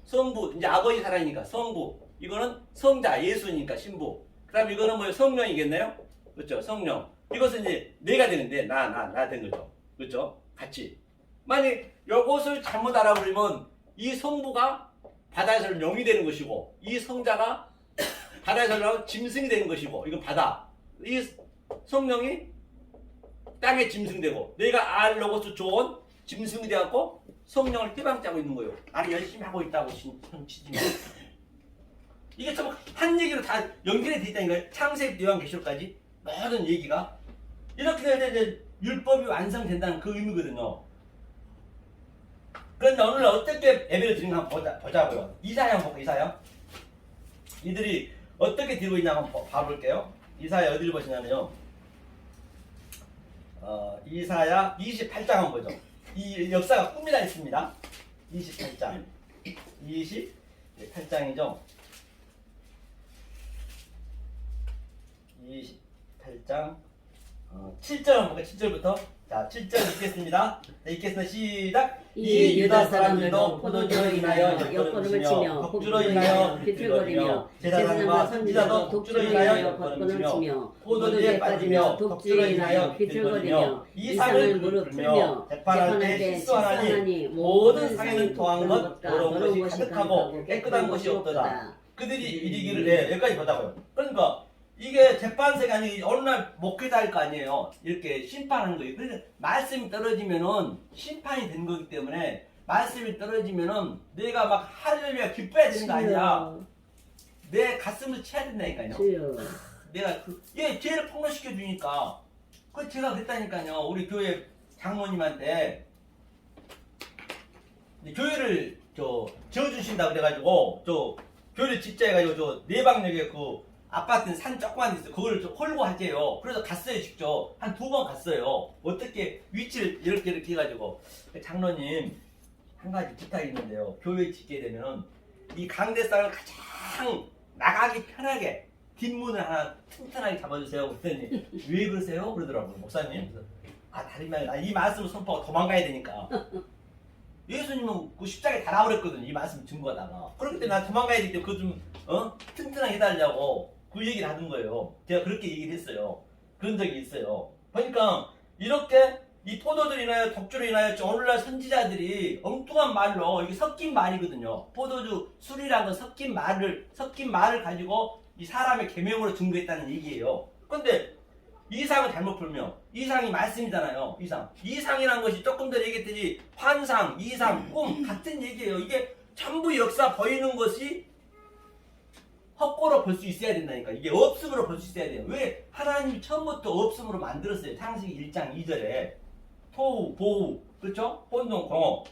성부 이제 아버지 사랑이니까 성부. 이거는 성자 예수니까 신부. 그다음 이거는 뭐예요? 성령이겠네요. 그렇죠? 성령. 이것은 이제 내가 되는데 나 된 거죠. 그렇죠? 같이. 만약에 이것을 잘못 알아버리면 이 성부가 바다에서 영이 되는 것이고 이 성자가 바다에서 나온 짐승이 되는 것이고 이건 바다. 이 성령이 땅에 짐승되고 내가 알로고스 좋은 짐승이 되었고 성령을 떼방짜고 있는 거예요. 나는 열심히 하고 있다고 치지만 이게 좀 한 얘기로 다 연결이 돼 있다니까요. 창세기 요한계시록까지 모든 얘기가 이렇게 될 때 율법이 완성된다는 그 의미거든요. 그런데 오늘 어떻게 예배를 드리는가 한번 보자고요. 이사야 한번 볼게요. 이사야. 이들이 어떻게 드리고 있나 한번 봐볼게요. 이사야 어디를 보시냐면요. 이사야 28장 한번 보죠. 이 역사가 꿈이라 있습니다. 28장. 28장이죠. 28장 7절 한번 볼게요. 7절부터. 자, 7절 읽겠습니다. 네, 읽겠습니다. 시작. 이 유다 사람들도 포도주로 인하여 엿걸음을 치며 독주로 인하여 비틀거리며 제사장과 선지자도 독주로 인하여 엿걸음을 치며 포도주에 빠지며 독주로 인하여 비틀거리며 이 상을 무릎 꿇며 재판할 때 실수하나니 모든 상에는 더한 것 더러운 것이 가득하고 깨끗한 것이 없도다. 그들이 이르기를 여기까지 보자고요. 그러니까 이게 재판세가 아니고 어느 날 목회자 할 거 아니에요. 이렇게 심판하는 거예요. 그래서 말씀이 떨어지면은 심판이 되는 거기 때문에 말씀이 떨어지면은 내가 막 할렐루야 기뻐야 되는 거 아니야. 내 가슴을 쳐야 된다니까요. 내가 얘 죄를 폭로시켜 주니까 그 제가 그랬다니까요. 우리 교회 장모님한테 교회를 지어주신다 그래가지고 교회를 짓자 해가지고 내방역에 그 아파트는 산 조그만 데 있어요. 그걸 좀 홀고 하재요. 그래서 갔어요. 직접 한 2번 갔어요. 어떻게 위치를 이렇게 해가지고 장로님 한 가지 부탁이 있는데요. 교회 짓게 되면 이 강대상을 가장 나가기 편하게 뒷문을 하나 튼튼하게 잡아주세요. 그랬더니 왜 그러세요? 그러더라고요. 목사님. 그래서 다른 말이 이 말씀을 선포하고 도망가야 되니까. 예수님은 그 십자가에 달아버렸거든. 이 말씀 증거하다가. 그렇기 때문에 나 도망가야 되기 때문에 그거 좀 튼튼하게 해달라고 그 얘기를 하는 거예요. 제가 그렇게 얘기를 했어요. 그런 적이 있어요. 그러니까 이렇게 이 포도주로 인하여 독주로 인하여 오늘날 선지자들이 엉뚱한 말로 이게 섞인 말이거든요. 포도주 술이라는 건 섞인 말을 가지고 이 사람의 계명으로 증거했다는 얘기예요. 그런데 이상을 잘못 풀면 이상이 말씀이잖아요. 이상이라는 것이 조금 전에 얘기했듯이 환상, 이상, 꿈 같은 얘기예요. 이게 전부 역사 보이는 것이 헛고로 볼 수 있어야 된다니까. 이게 없음으로 볼 수 있어야 돼요. 왜? 하나님이 처음부터 없음으로 만들었어요. 창세기 1장 2절에 토우, 보우, 그렇죠? 혼동, 공업.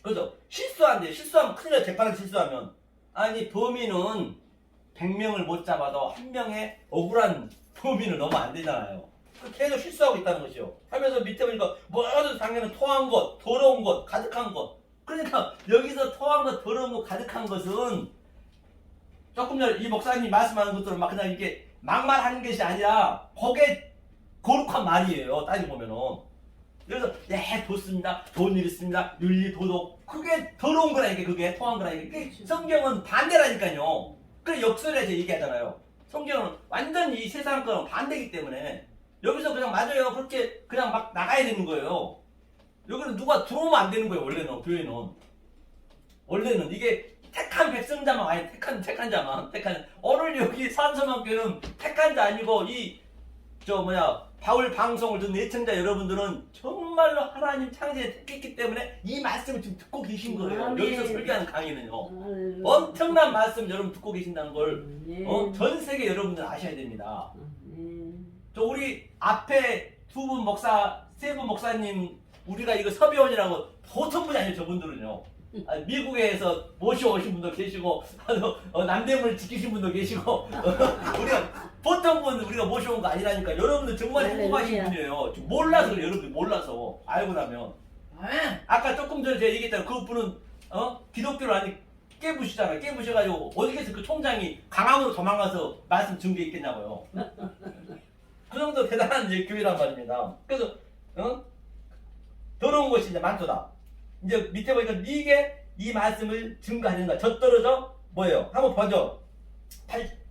그래서 실수한대요. 실수하면 큰일 나요. 재판을 실수하면. 아니 범인은 100명을 못 잡아도 한 명의 억울한 범인을 넣으면 안 되잖아요. 계속 실수하고 있다는 것이요. 하면서 밑에 보니까 모든 상에는 토한 것, 더러운 것, 가득한 것. 그러니까 여기서 토한 것, 더러운 것, 가득한 것은 조금 전에 이 목사님이 말씀하는 것처럼 막 그냥 이렇게 막말하는 것이 아니라 그게 거룩한 말이에요. 따지고 보면은. 그래서 네 좋습니다. 좋은 일 있습니다. 윤리, 도덕. 그게 더러운 거라니까. 그게 토한 거라니까. 그게 성경은 반대라니까요. 그래 역설에서 얘기하잖아요. 성경은 완전히 이 세상 거랑 반대이기 때문에 여기서 그냥 맞아요. 그렇게 그냥 막 나가야 되는 거예요. 여기는 누가 들어오면 안 되는 거예요. 원래는 교회는. 원래는 이게 택한 백성자만 아니 택한 자만 오늘 여기 산소만교회는 택한 자 아니고 바울 방송을 듣는 애청자 여러분들은 정말로 하나님 창세에 택했기 때문에 이 말씀을 지금 듣고 계신 거예요. 여기서 설교하는 강의는요. 엄청난 말씀 여러분 듣고 계신다는 걸 전 세계 여러분들 아셔야 됩니다. 저 우리 앞에 세 분 목사님 우리가 이거 섭외원이라고 보통 분이 아니에요. 저분들은요. 미국에서 모셔오신 분도 계시고 남대문을 지키신 분도 계시고 우리가 보통 분 우리가 모셔온 거 아니라니까. 여러분들 정말 행복하신 분이에요. 몰라서 그래요. 여러분들 몰라서 알고 나면. 아까 조금 전에 제가 얘기했잖아요. 그 분은 기독교를 아니 깨부시잖아요. 깨부셔가지고 어디서 그 총장이 강함으로 도망가서 말씀 증거했겠냐고요. 그 정도 대단한 이제 교회란 말입니다. 그래서 더러운 것이 이제 많도다. 이제 밑에 보니까 이게 이 말씀을 증거하는가. 젖떨어져 뭐예요? 한번 보죠.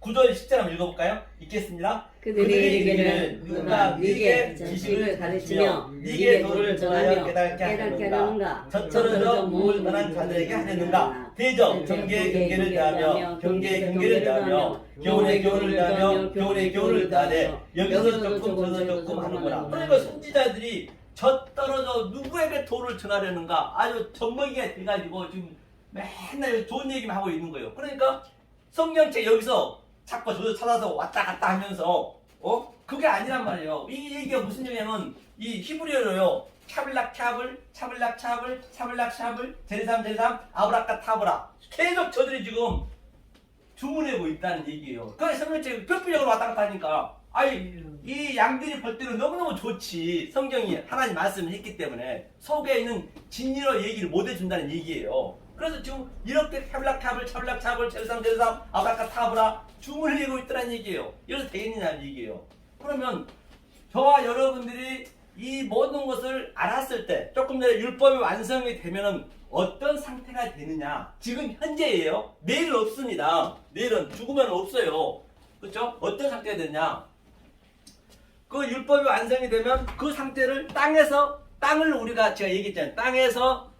9절 10절 한번 읽어볼까요? 읽겠습니다. 그들이 이르기를 누가 네게 지식을 가르치며 네게 도를 전하며 깨닫게 하는가. 젖떨어져 몸을 떠난 자들에게 하려는가. 대적 경계의 경계를 다하며 경계의 경계를 다하며 교훈의 교훈을 다하며 교훈의 교훈을 다하되 여기서 조금 저기서 조금 하는구나. 그러니까 선지자들이 젖떨어져 누구에게 도를 전하려는가. 아주 젖먹이가 돼가지고 지금 맨날 좋은 얘기만 하고 있는 거예요. 그러니까 성경책 여기서 자꾸 저도 찾아서 왔다 갔다 하면서 그게 아니란 말이에요. 이 얘기가 무슨 얘기냐면 이 히브리어로요. 차블락 차블 차블락 차블 차블락 차블 제리삼 아브라카 타브라 계속 저들이 지금 주문하고 있다는 얘기예요. 그래서 성경책이 뼈뼈적으로 왔다 갔다 하니까 이 양들이 볼 때는 너무너무 좋지. 성경이 하나님 말씀을 했기 때문에 속에 있는 진리로 얘기를 못 해준다는 얘기예요. 그래서 지금 이렇게 차블락 차블 제리삼 아브라카 타브라 주문을 내고 있다는 얘기예요. 이래서 되겠느냐는 얘기예요. 그러면 저와 여러분들이 이 모든 것을 알았을 때 조금 전에 율법이 완성이 되면은 어떤 상태가 되느냐. 지금 현재예요. 내일은 없습니다. 내일은 죽으면 없어요. 그렇죠? 어떤 상태가 되느냐. 그 율법이 완성이 되면 그 상태를 땅을 우리가 제가 얘기했잖아요. 땅에서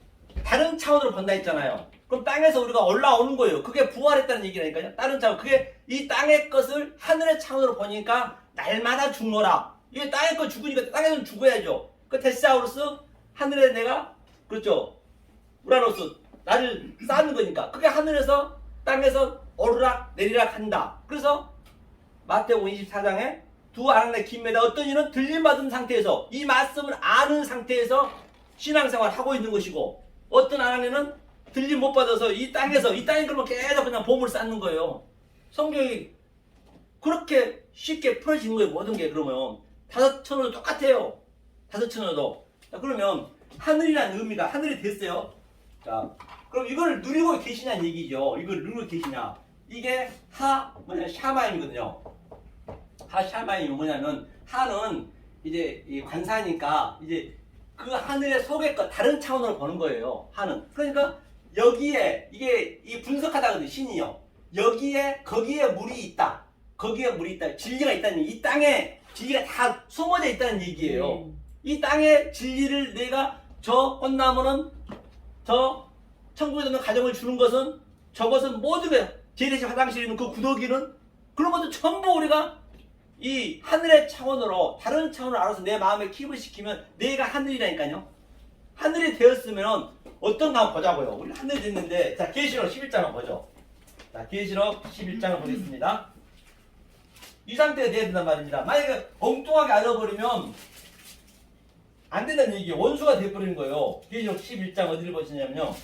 다른 차원으로 본다 했잖아요. 그럼 땅에서 우리가 올라오는 거예요. 그게 부활했다는 얘기라니까요. 다른 차원. 그게 이 땅의 것을 하늘의 차원으로 보니까 날마다 죽노라. 이게 땅의 거 죽으니까 땅에서는 죽어야죠. 그 테스사우루스 하늘에 내가 그렇죠. 우라노스 나를 쌓는 거니까. 그게 하늘에서 땅에서 오르락 내리락 한다. 그래서 마태복음 24장에 두 아랑네 김매다 어떤 이는 들림받은 상태에서 이 말씀을 아는 상태에서 신앙생활을 하고 있는 것이고 어떤 아랑네는 들림 못 받아서 이 땅에 그러면 계속 그냥 보물 쌓는 거예요. 성경이 그렇게 쉽게 풀어지는 거예요. 모든 게. 그러면 다섯 천원도 똑같아요. 다섯 천원도. 자, 그러면 하늘이라는 의미가 하늘이 됐어요. 자, 그럼 이걸 누리고 계시냐는 얘기죠. 이걸 누리고 계시냐. 이게 샤마임이거든요. 샤마임이 뭐냐면 하는 이제 이 관사니까 이제 그 하늘의 속의 것 다른 차원으로 보는 거예요. 하는. 그러니까 여기에 이게 이 분석하다거든 신이요. 여기에 거기에 물이 있다. 거기에 물이 있다. 진리가 있다는 이 땅에 진리가 다 숨어져 있다는 얘기예요. 이 땅의 진리를 내가 저 꽃나무는 저 천국에 있는 가정을 주는 것은 저것은 모든 게 제대시 화장실에 있는 그 구더기는 그런 것도 전부 우리가 이 하늘의 차원으로 다른 차원으로 알아서 내 마음에 킵을 시키면 내가 하늘이라니까요. 하늘이 되었으면 어떤가 한번 보자고요. 우리 하늘이 됐는데 자 계시록 11장을 보죠. 자 계시록 11장을 보겠습니다. 이 상태가 돼야 된단 말입니다. 만약에 엉뚱하게 알아버리면 안 된다는 얘기예요. 원수가 돼버리는 거예요. 계시록 11장 어디를 보시냐면요.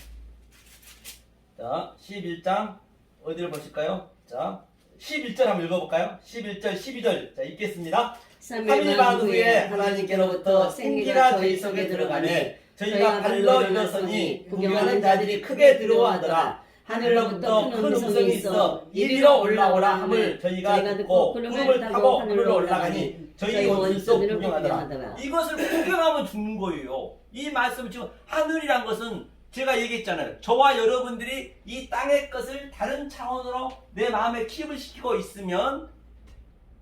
자 11장 어디를 보실까요? 자 11절 한번 읽어볼까요? 11절 12절 자 읽겠습니다. 3일반 후에 하나님께로부터 생기가 저희 속에 들어가네 저희가 발로 일어서니 구경하는 자들이 크게 두려워하더라. 하늘로부터 큰 음성이 있어 이리로 올라오라 함을 저희가 듣고 구름을 타고 하늘로 올라가니 저희 원수 구경하더라. 이것을 구경하면 죽는 거예요. 이 말씀 지금 하늘이란 것은 제가 얘기했잖아요. 저와 여러분들이 이 땅의 것을 다른 차원으로 내 마음에 킵을 시키고 있으면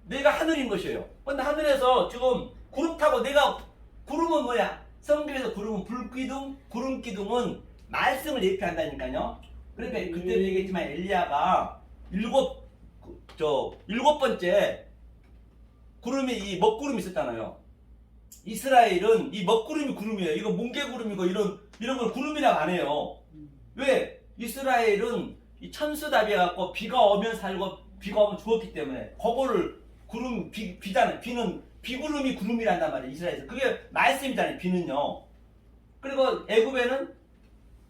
내가 하늘인 것이에요. 근데 하늘에서 지금 구름 타고 내가 구름은 뭐야? 성경에서 구름은 불기둥, 구름기둥은 말씀을 예표한다니까요. 그러니까 그때도 얘기했지만 엘리야가 일곱 번째 구름이 이 먹구름이 있었잖아요. 이스라엘은 이 먹구름이 구름이에요. 이거 뭉게구름이고 이런 걸 구름이라고 안 해요. 왜? 이스라엘은 이 천수답이 갖고 비가 오면 살고 비가 오면 죽었기 때문에 그거를 구름 비잖아요. 비는 비구름이 구름이란단 말이에요. 이스라엘에서 그게 말씀이잖아요. 비는요. 그리고 애굽에는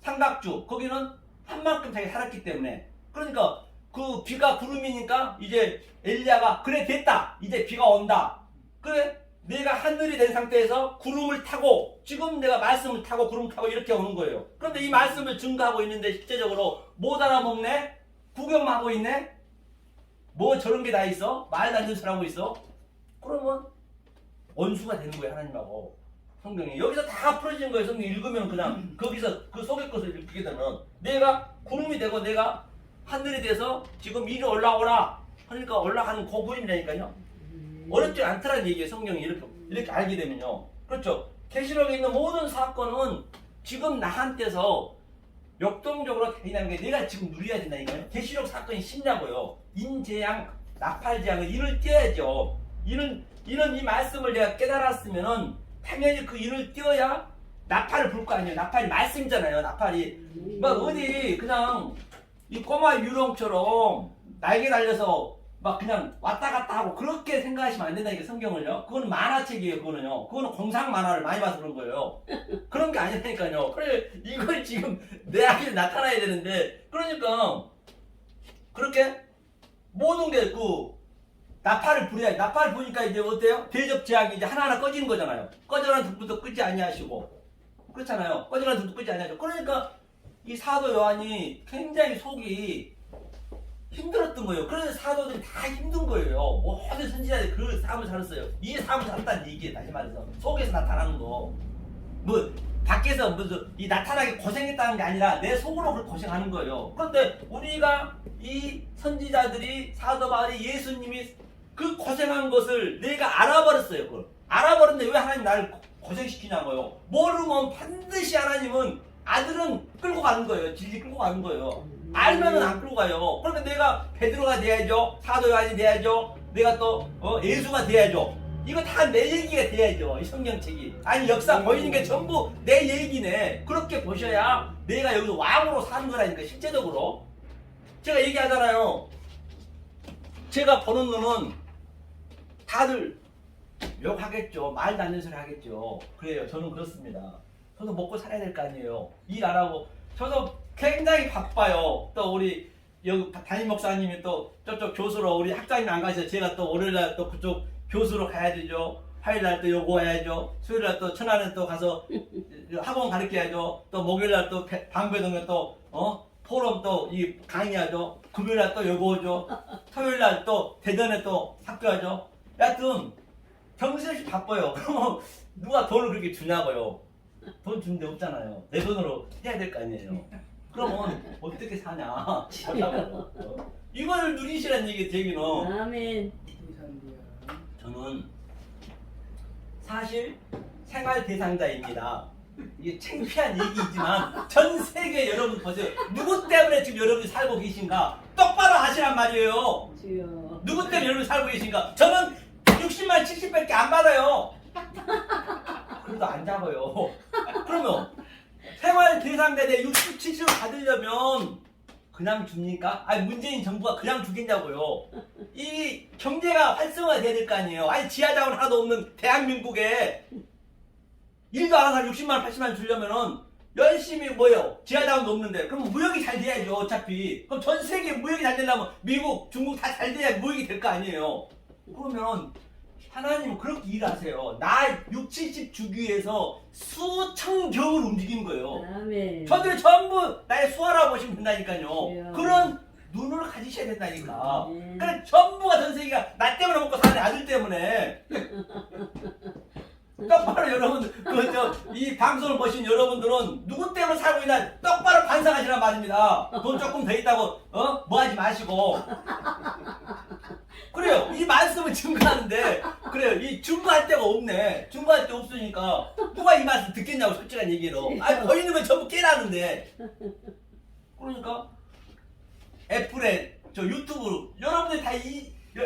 삼각주 거기는 한 만큼 자기 살았기 때문에 그러니까 그 비가 구름이니까 이제 엘리야가 그래 됐다. 이제 비가 온다. 그래 내가 하늘이 된 상태에서 구름을 타고 지금 내가 말씀을 타고 구름 타고 이렇게 오는 거예요. 그런데 이 말씀을 증거하고 있는데 실제적으로 못 알아먹네? 구경만 하고 있네? 뭐 저런 게 다 있어? 말도 안 되는 소리 하고 있어? 그러면 원수가 되는 거예요. 하나님하고 성경이 여기서 다 풀어지는 거예요. 성경 읽으면 그냥 거기서 그 속의 것을 읽게 되면 내가 구름이 되고 내가 하늘이 돼서 지금 이리 올라오라 그러니까 올라가는 그 구름이라니까요. 어렵지 않다는 얘기예요. 성경이 이렇게 알게 되면요. 그렇죠. 계시록에 있는 모든 사건은 지금 나한테서 역동적으로 다니는 게 내가 지금 누려야 된다니까요. 계시록 사건이 쉽냐고요. 인재양, 나팔재앙을 인을 띄어야죠. 이는 이 말씀을 내가 깨달았으면은 당연히 그 인을 띄어야 나팔을 불 거 아니에요. 나팔이 말씀이잖아요. 나팔이 막 어디 그냥 이 꼬마 유령처럼 날개 달려서 막 그냥 왔다 갔다 하고 그렇게 생각하시면 안 된다니까 성경을요. 그거는 만화책이에요. 그거는 공상 만화를 많이 봐서 그런 거예요. 그런 게 아니라니까요. 그래 이걸 지금 내 앞에 나타나야 되는데 그러니까 그렇게 모든 게 그 나팔을 불어야 나팔을 보니까 이제 어때요? 대접 제약이 이제 하나하나 꺼지는 거잖아요. 꺼져가는 등부터 끄지 아니하시고 그렇잖아요. 꺼져가는 등도 끄지 아니하시고 그러니까 이 사도 요한이 굉장히 속이 힘들었던 거예요. 그래서 사도들이 다 힘든 거예요. 모든 선지자들이 그 삶을 살았어요. 이 삶을 살았다는 얘기예요. 다시 말해서 속에서 나타나는 거. 뭐 밖에서 무슨 이 나타나게 고생했다는 게 아니라 내 속으로 그렇게 고생하는 거예요. 그런데 우리가 이 선지자들이 사도 바울이 예수님이 그 고생한 것을 내가 알아버렸어요. 그걸 알아버렸는데 왜 하나님 나를 고생시키냐고요. 모르면 반드시 하나님은 아들은 끌고 가는 거예요. 진리 끌고 가는 거예요. 알면은 안 끌고 가요. 그러니까 내가 베드로가 돼야죠. 사도 요한이 돼야죠. 내가 또 예수가 돼야죠. 이거 다 내 얘기가 돼야죠. 이 성경책이. 아니 역사 보이는 게 전부 내 얘기네. 그렇게 보셔야 내가 여기서 왕으로 사는 거라니까 실제적으로. 제가 얘기하잖아요. 제가 보는 눈은 다들 욕하겠죠. 말도 안 되는 소리 하겠죠. 그래요. 저는 그렇습니다. 저도 먹고 살아야 될 거 아니에요. 일 안 하고. 저도 굉장히 바빠요. 또 우리 여기 담임 목사님이 또 저쪽 교수로 우리 학장님 안 가셔서 제가 또 월요일날 또 그쪽 교수로 가야 되죠. 화요일날 또 요거 해야죠. 수요일날 또 천안에 또 가서 학원 가르쳐야죠. 또 목요일날 또 방배동에 또 포럼 또 이 강의하죠. 금요일날 또 요거 오죠. 토요일날 또 대전에 또 학교하죠. 여하튼 정신없이 바빠요. 그러면 누가 돈을 그렇게 주냐고요. 돈 준 데 없잖아요. 내 돈으로 해야 될 거 아니에요. 그러면 어떻게 사냐? 이걸 누리시라는 얘기 제기는. 아멘. 저는 사실 생활 대상자입니다. 이게 창피한 얘기이지만 전 세계 여러분 보세요. 누구 때문에 지금 여러분이 살고 계신가? 똑바로 하시란 말이에요. 주여. 누구 때문에 여러분이 살고 계신가? 저는 60만 70밖에 안 받아요. 그래도 안 잡아요. 그러면 생활 대상자에 60, 70을 받으려면 그냥 줍니까? 아니 문재인 정부가 그냥 주겠냐고요. 이 경제가 활성화 돼야 될 거 아니에요. 아니 지하자원 하나도 없는 대한민국에 일도 안 하는 사람 60만 원, 80만 원 주려면은 열심히 뭐예요? 지하자원도 없는데 그럼 무역이 잘 돼야죠 어차피. 그럼 전 세계 무역이 잘 되려면 미국, 중국 다 잘 돼야 무역이 될 거 아니에요. 그러면 하나님은 그렇게 일하세요. 나 6, 70 주기 위해서 수천 경을 움직이는 거예요. 아멘. 저들이 전부 나의 수하라 보시면 된다니까요. 예. 그런 눈을 가지셔야 된다니까. 예. 그러니까 전부가 전 세계가 나 때문에 먹고 사는 아들 때문에. 똑바로 여러분, 이 방송을 보신 여러분들은 누구 때문에 살고 있나 똑바로 반성하시란 말입니다. 돈 조금 더 있다고, 뭐 하지 마시고. 그래요. 이 말씀을 증거하는데, 그래요. 이 증거할 데가 없네. 증거할 데 없으니까, 누가 이 말씀 듣겠냐고, 솔직한 얘기로. 아니, 보이는 건 전부 깨라는데. 그러니까, 애플에, 저 유튜브, 여러분들이 다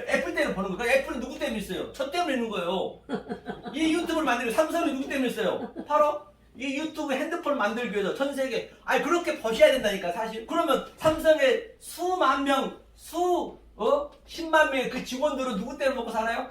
애플 때문에 보는 거예요. 애플은 누구 때문에 있어요? 저 때문에 있는 거예요. 이 유튜브를 만들고 삼성이 누구 때문에 있어요? 바로 이 유튜브 핸드폰을 만들기 위해서 전 세계 아니 그렇게 버셔야 된다니까 사실. 그러면 삼성의 수만 명, 10만 명의 그 직원들은 누구 때문에 먹고 사나요?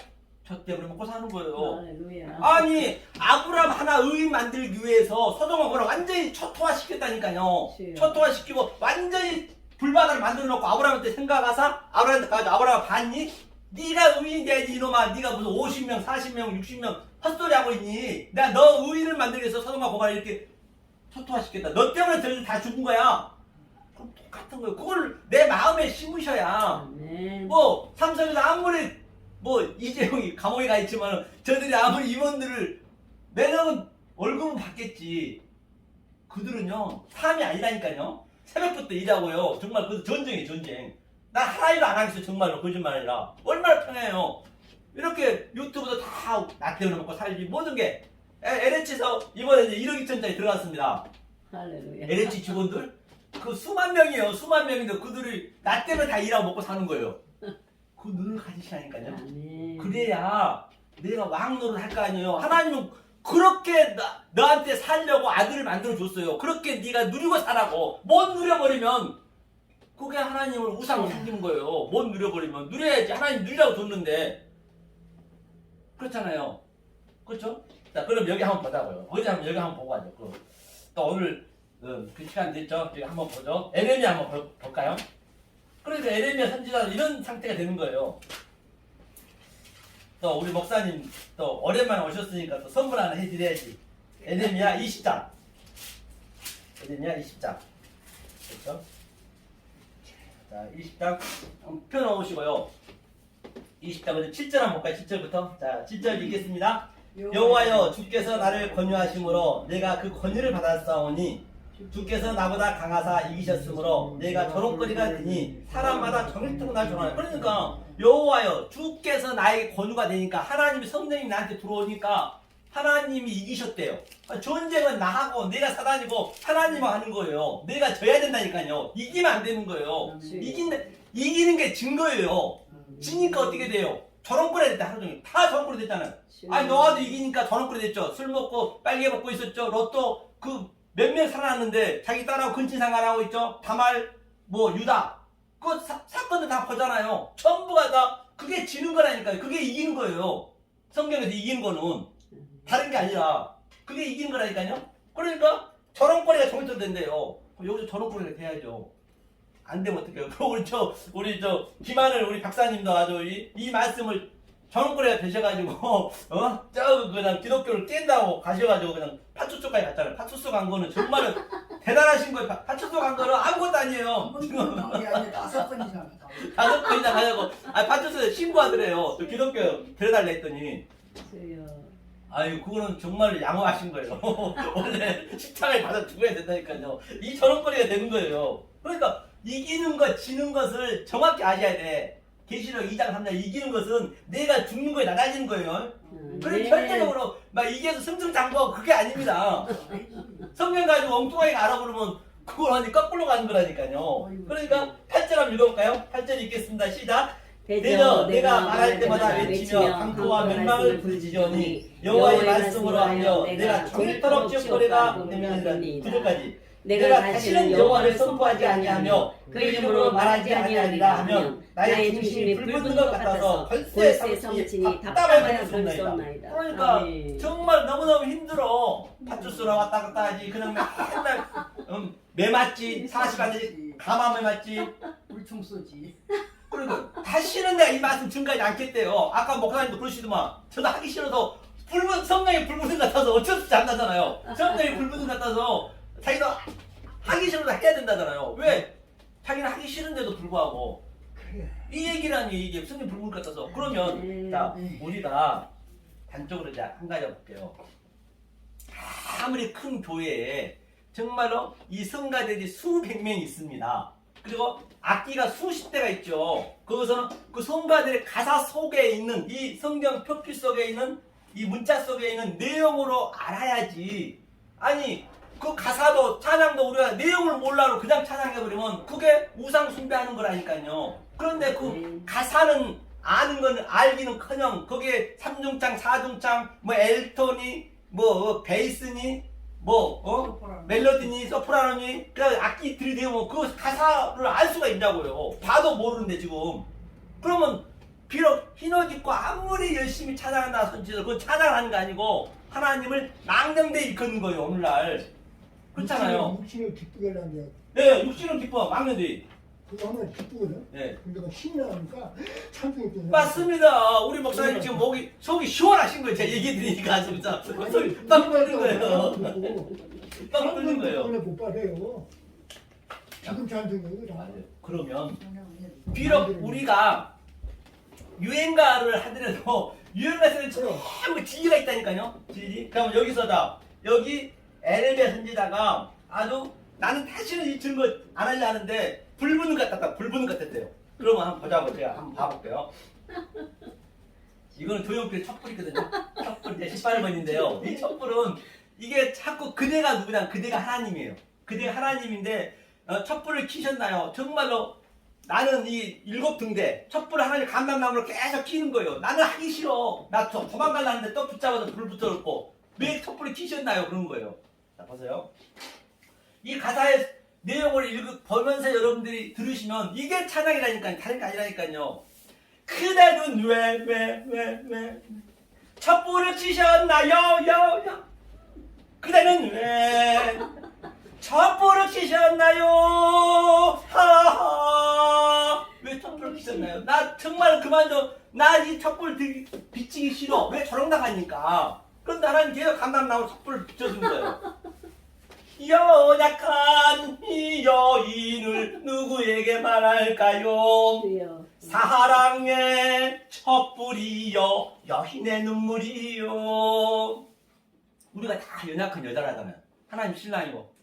저 때문에 먹고 사는 거예요. 할렐루야. 아니 아브람 하나 의인 만들기 위해서 소돔과 고모라 완전히 초토화 시켰다니까요. 초토화 시키고 완전히 불바다를 만들어 놓고 아브라함한테 생각하사 아브라함한테 가서 아브라함 봤니? 네가 의인이 돼야지 이놈아. 네가 무슨 50명 40명 60명 헛소리 하고 있니? 내가 너 의인을 만들기 위해서 소돔과 고모라 이렇게 초토화시켰다. 너 때문에 저희들 다 죽은 거야. 그럼 똑같은 거예요. 그걸 내 마음에 심으셔야. 아멘. 뭐 삼성에서 아무리 뭐 이재용이 감옥에 가 있지만 저들이 아무리 임원들을 매년 월급은 받겠지. 그들은요 삶이 아니라니까요. 새벽부터 일하고요. 정말 그 전쟁이에요 전쟁. 나 하나 일도 안 하겠어요 정말로. 거짓말 아니라. 얼마나 편해요. 이렇게 유튜브도 다 나 때문에 먹고 살지. 모든 게 LH에서 이번에 이제 1억 2천짜리 들어갔습니다. 할렐루야. LH 직원들 그 수만 명이에요. 수만 명인데 그들이 나 때문에 다 일하고 먹고 사는 거예요. 그 눈을 가지시라니까요. 아멘. 그래야 내가 왕노릇 할 거 아니에요. 하나님은 그렇게 너한테 살려고 아들을 만들어 줬어요. 그렇게 네가 누리고 살라고. 못 누려버리면 그게 하나님을 우상으로 삼는 거예요. 못 누려버리면 누려야지. 하나님 누리라고 줬는데. 그렇잖아요. 그렇죠? 자, 그럼 여기 한번 보자고요. 어디 한번 여기 한번 보고 가죠. 또 오늘 그 시간 됐죠? 여기 한번 보죠. 에레미야 한번 볼까요? 그러니까 에레미야 선지자는 이런 상태가 되는 거예요. 또 우리 목사님 또 오랜만에 오셨으니까 또 선물 하나 해드려야지. 에레미야 20장. 에레미야 20장. 그렇죠? 자, 20장 펴놓으시고요. 20장 7절 한번 볼까요? 7절부터. 자, 7절 읽겠습니다. 여호와여 주께서 나를 권유하심으로 내가 그 권유를 받았사오니 주께서 나보다 강하사 이기셨으므로 내가 조롱거리가 되니 사람마다 정일토록 날 조롱하라. 그러니까 여호와여 주께서 나에게 권유가 되니까 하나님이 성령이 나한테 들어오니까 하나님이 이기셨대요. 전쟁은 나하고 내가 사단이고 하나님과 하는 거예요. 내가 져야 된다니까요. 이기면 안 되는 거예요. 이기는 게 증거예요. 지니까 어떻게 돼요? 조롱거리 됐다 하루 종일. 다 조롱거리 됐잖아요. 아니 너와도 이기니까 조롱거리 됐죠. 술 먹고 빨개 먹고 있었죠. 로또 그 몇명 살아났는데 자기 딸하고 근친상간하고 있죠. 다말 뭐 유다 그 사건도 다 보잖아요. 전부가 다 그게 지는 거라니까요. 그게 이기는 거예요. 성경에서 이기는 거는 다른 게 아니라 그게 이기는 거라니까요. 그러니까 저런거리가 정해져 된대요. 여기서 저런거리가 돼야죠. 안 되면 어떡해요. 우리 김하늘 우리 박사님도 아주 이 말씀을 저런거리가 되셔가지고 저 그냥 기독교를 깬다고 가셔가지고 그냥 파출소까지 갔잖아요. 파출소 간 거는 정말 대단하신 거예요. 파출소 간 거는 아무것도 아니에요. 지금 5번이잖아. 5번이나 가려고 파출소에 신고하더래요. 저 기독교 데려달라 했더니 아유, 그거는 정말 양호하신 거예요. 원래 십창을 받아 죽어야 된다니까요. 이 저런거리가 되는 거예요. 그러니까 이기는 것, 지는 것을 정확히 아셔야 돼. 계시록 2장 3장 이기는 것은 내가 죽는 거에 낮아지는 거예요. 그래 네. 절대적으로 막 이겨서 승승장구하고 그게 아닙니다. 성경 가지고 엉뚱하게 알아보면 그걸 완전 거꾸로 가는 거라니까요. 그러니까 8절 한번 읽어볼까요? 8절 읽겠습니다. 시작. 대저 내가 말할 때마다 외치며 강포와 멸망을 부르짖으니 여호와의 말씀으로 하며 내가 종일토록 지옥거리가 되면이라. 9절까지 내가 다시는 여호와를 선포하지 아니하며 그 이름으로 말하지 아니하리라 하면 나의 중심이 불붙는 것 같아서 벌새 삼으니 답답하여 그러나이다. 그러니까 정말 너무너무 힘들어. 팥주스로 왔다 갔다 하지. 그냥 맨날 매맞지. 40안 되지. 가마 매맞지. 물총 쏘지. 그리고 다시는 내가 이 말씀 증가하지 않겠대요. 아까 목사님도 그러시더만 저도 하기 싫어서 성령이 불붙는 것 같아서 어쩔 수 없이 안 나잖아요. 성령이 불붙는 것 같아서 자기도 하기 싫어도 해야 된다잖아요. 왜? 자기는 하기 싫은데도 불구하고 이 얘기라는 이게 성령 불붙는 것 같아서. 그러면 자 우리가 단적으로 이제 한 가지 볼게요. 아무리 큰 교회에 정말로 이 성가대들이 수백 명이 있습니다. 그리고 악기가 수십 대가 있죠. 거기서는 그 성가들의 가사 속에 있는 이 성경 표피 속에 있는 이 문자 속에 있는 내용으로 알아야지. 아니 그 가사도 찬양도 우리가 내용을 몰라도 그냥 찬양해버리면 그게 우상 숭배하는 거라니까요. 그런데 그 가사는 아는 건 알기는커녕 거기에 3중창, 4중창, 뭐 엘톤이, 뭐 베이스니, 멜로디니, 소프라노니, 그 악기 들이대면 그 가사를 알 수가 있냐고요. 봐도 모르는데 지금. 그러면 비록 흰 옷 입고 아무리 열심히 찬양한다 손짓을 그건 찬양하는 거 아니고 하나님을 망령되이 일컫는 거예요 오늘날. 그렇잖아요. 육신을 기쁘게 하는데 네, 육신은 기뻐 망령되이. 그거 하면 기쁘거든. 네. 근데 그 신이 나니까 찬송이 또 맞습니다. 우리 목사님 지금 속이 시원하신 거예요. 제가 얘기 드리니까 진짜 속이 빵 뚫린 거예요. 빵 뚫린 거예요. 못 받아요. 지금 찬송이 다. 그러면 비록 우리가 유행가를 하더라도 유행가에는 전부 진리가 있다니까요. 진리. 그럼 여기서 여기 에레미야 선지자가 아주 나는 다시는 이 증거 안 하려 하는데 불 붙는 것 같았다. 불 붙는 것 같았대요. 그러면 한번 보자고 제가 한번 봐볼게요. 이거는 조용필 촛불이거든요. 촛불 이제 18번인데요. 이 촛불은 이게 자꾸 그대가 누구냐? 그대가 하나님이에요. 그대가 하나님인데 촛불을 켜셨나요? 정말로 나는 이 7등대 촛불을 하나님 감람나무로 계속 켜는 거예요. 나는 하기 싫어. 나 도망가려는데 또 붙잡아서 불 붙어놓고 왜 촛불을 켜셨나요? 그런 거예요. 자 보세요. 이 가사의 내용을 보면서 여러분들이 들으시면 이게 찬양이라니까요. 다른 게 아니라니까요. 그대는 왜 촛불을 켜셨나요? 그대는 왜 촛불을 켜셨나요? 하하. 왜 촛불을 켜셨나요? 나 정말 그만 좀. 나 이 촛불 비치기 싫어. 왜 저런 나가니까. 그런데 하나님 계속 감람나무 촛불을 비춰준 거예요. 연약한 이 여인을 누구에게 말할까요? 사랑의 촛불이요 여인의 눈물이요. 우리가 다 연약한 여자라다면 하나님 신랑이고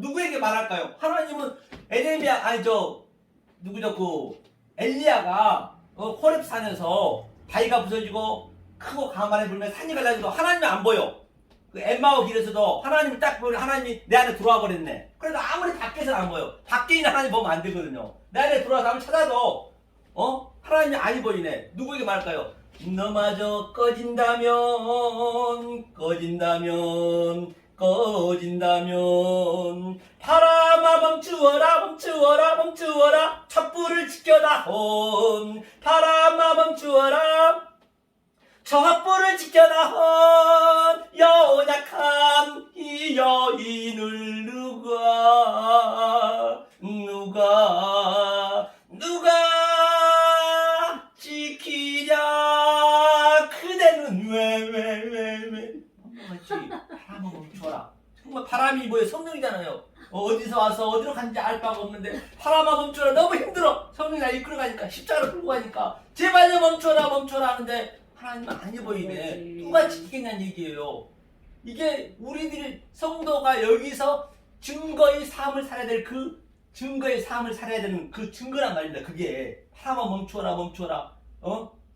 누구에게 말할까요? 하나님은 에레미야 엘리야가 호렙산에서 바위가 부서지고 크고 강한 불면 산이 갈라져도 하나님이 안 보여. 그 엠마오 길에서도 하나님이 딱 보면 하나님이 내 안에 들어와 버렸네. 그래도 아무리 밖에서는 안 보여. 밖에 있는 하나님 보면 안 되거든요. 내 안에 들어와서 한번 찾아도 하나님이 아니 보이네. 누구에게 말할까요? 너마저 꺼진다면 바람아 멈추어라 촛불을 지켜다온 바람아 멈추어라 촛불을 지켜다온 연약한 이 여인을 누가 지키랴. 그대는 왜 바람아 멈추어라. 정말 바람이 뭐예요? 성령이잖아요. 어디서 와서 어디로 간지 알 바가 없는데 바람아 멈추어라. 너무 힘들어. 성령이 날 이끌어가니까 십자가를 끌고 가니까 제발 좀 멈추어라 하는데 하나님은 아니 보이네. 그렇지. 누가 지키겠냐는 얘기예요. 이게 우리들 성도가 여기서 증거의 삶을 살아야 될 그 증거의 삶을 살아야 되는 그 증거란 말입니다. 그게 하나만 멈추어라.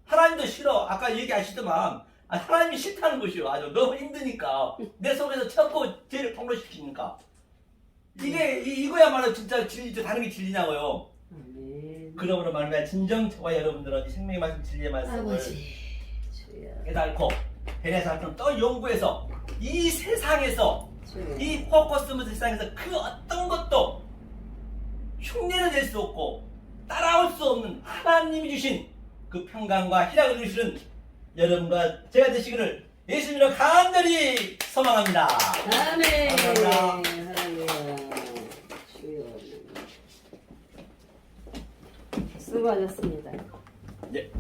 하나님도 싫어. 아까 얘기하시더만 하나님이 싫다는 것이요. 아주 너무 힘드니까 내 속에서 자꾸 죄를 폭로시키니까 이거야말로 진짜 진리죠. 다른 게 진리냐고요. 아멘. 그러므로 말하면 진정 저와 여러분들은 이 생명의 말씀 진리의 말씀을 아버지 주여 깨닫고 베레사처럼 또 연구해서 이 세상에서 주여 이 포커스문 세상에서 그 어떤 것도 흉내를 낼 수 없고 따라올 수 없는 하나님이 주신 그 평강과 희락을 주시는 여러분과 제가 되시기를 예수님으로 간절히 소망합니다. 아멘. 감사합니다. 할렐루야. 주여. 수고하셨습니다. 예.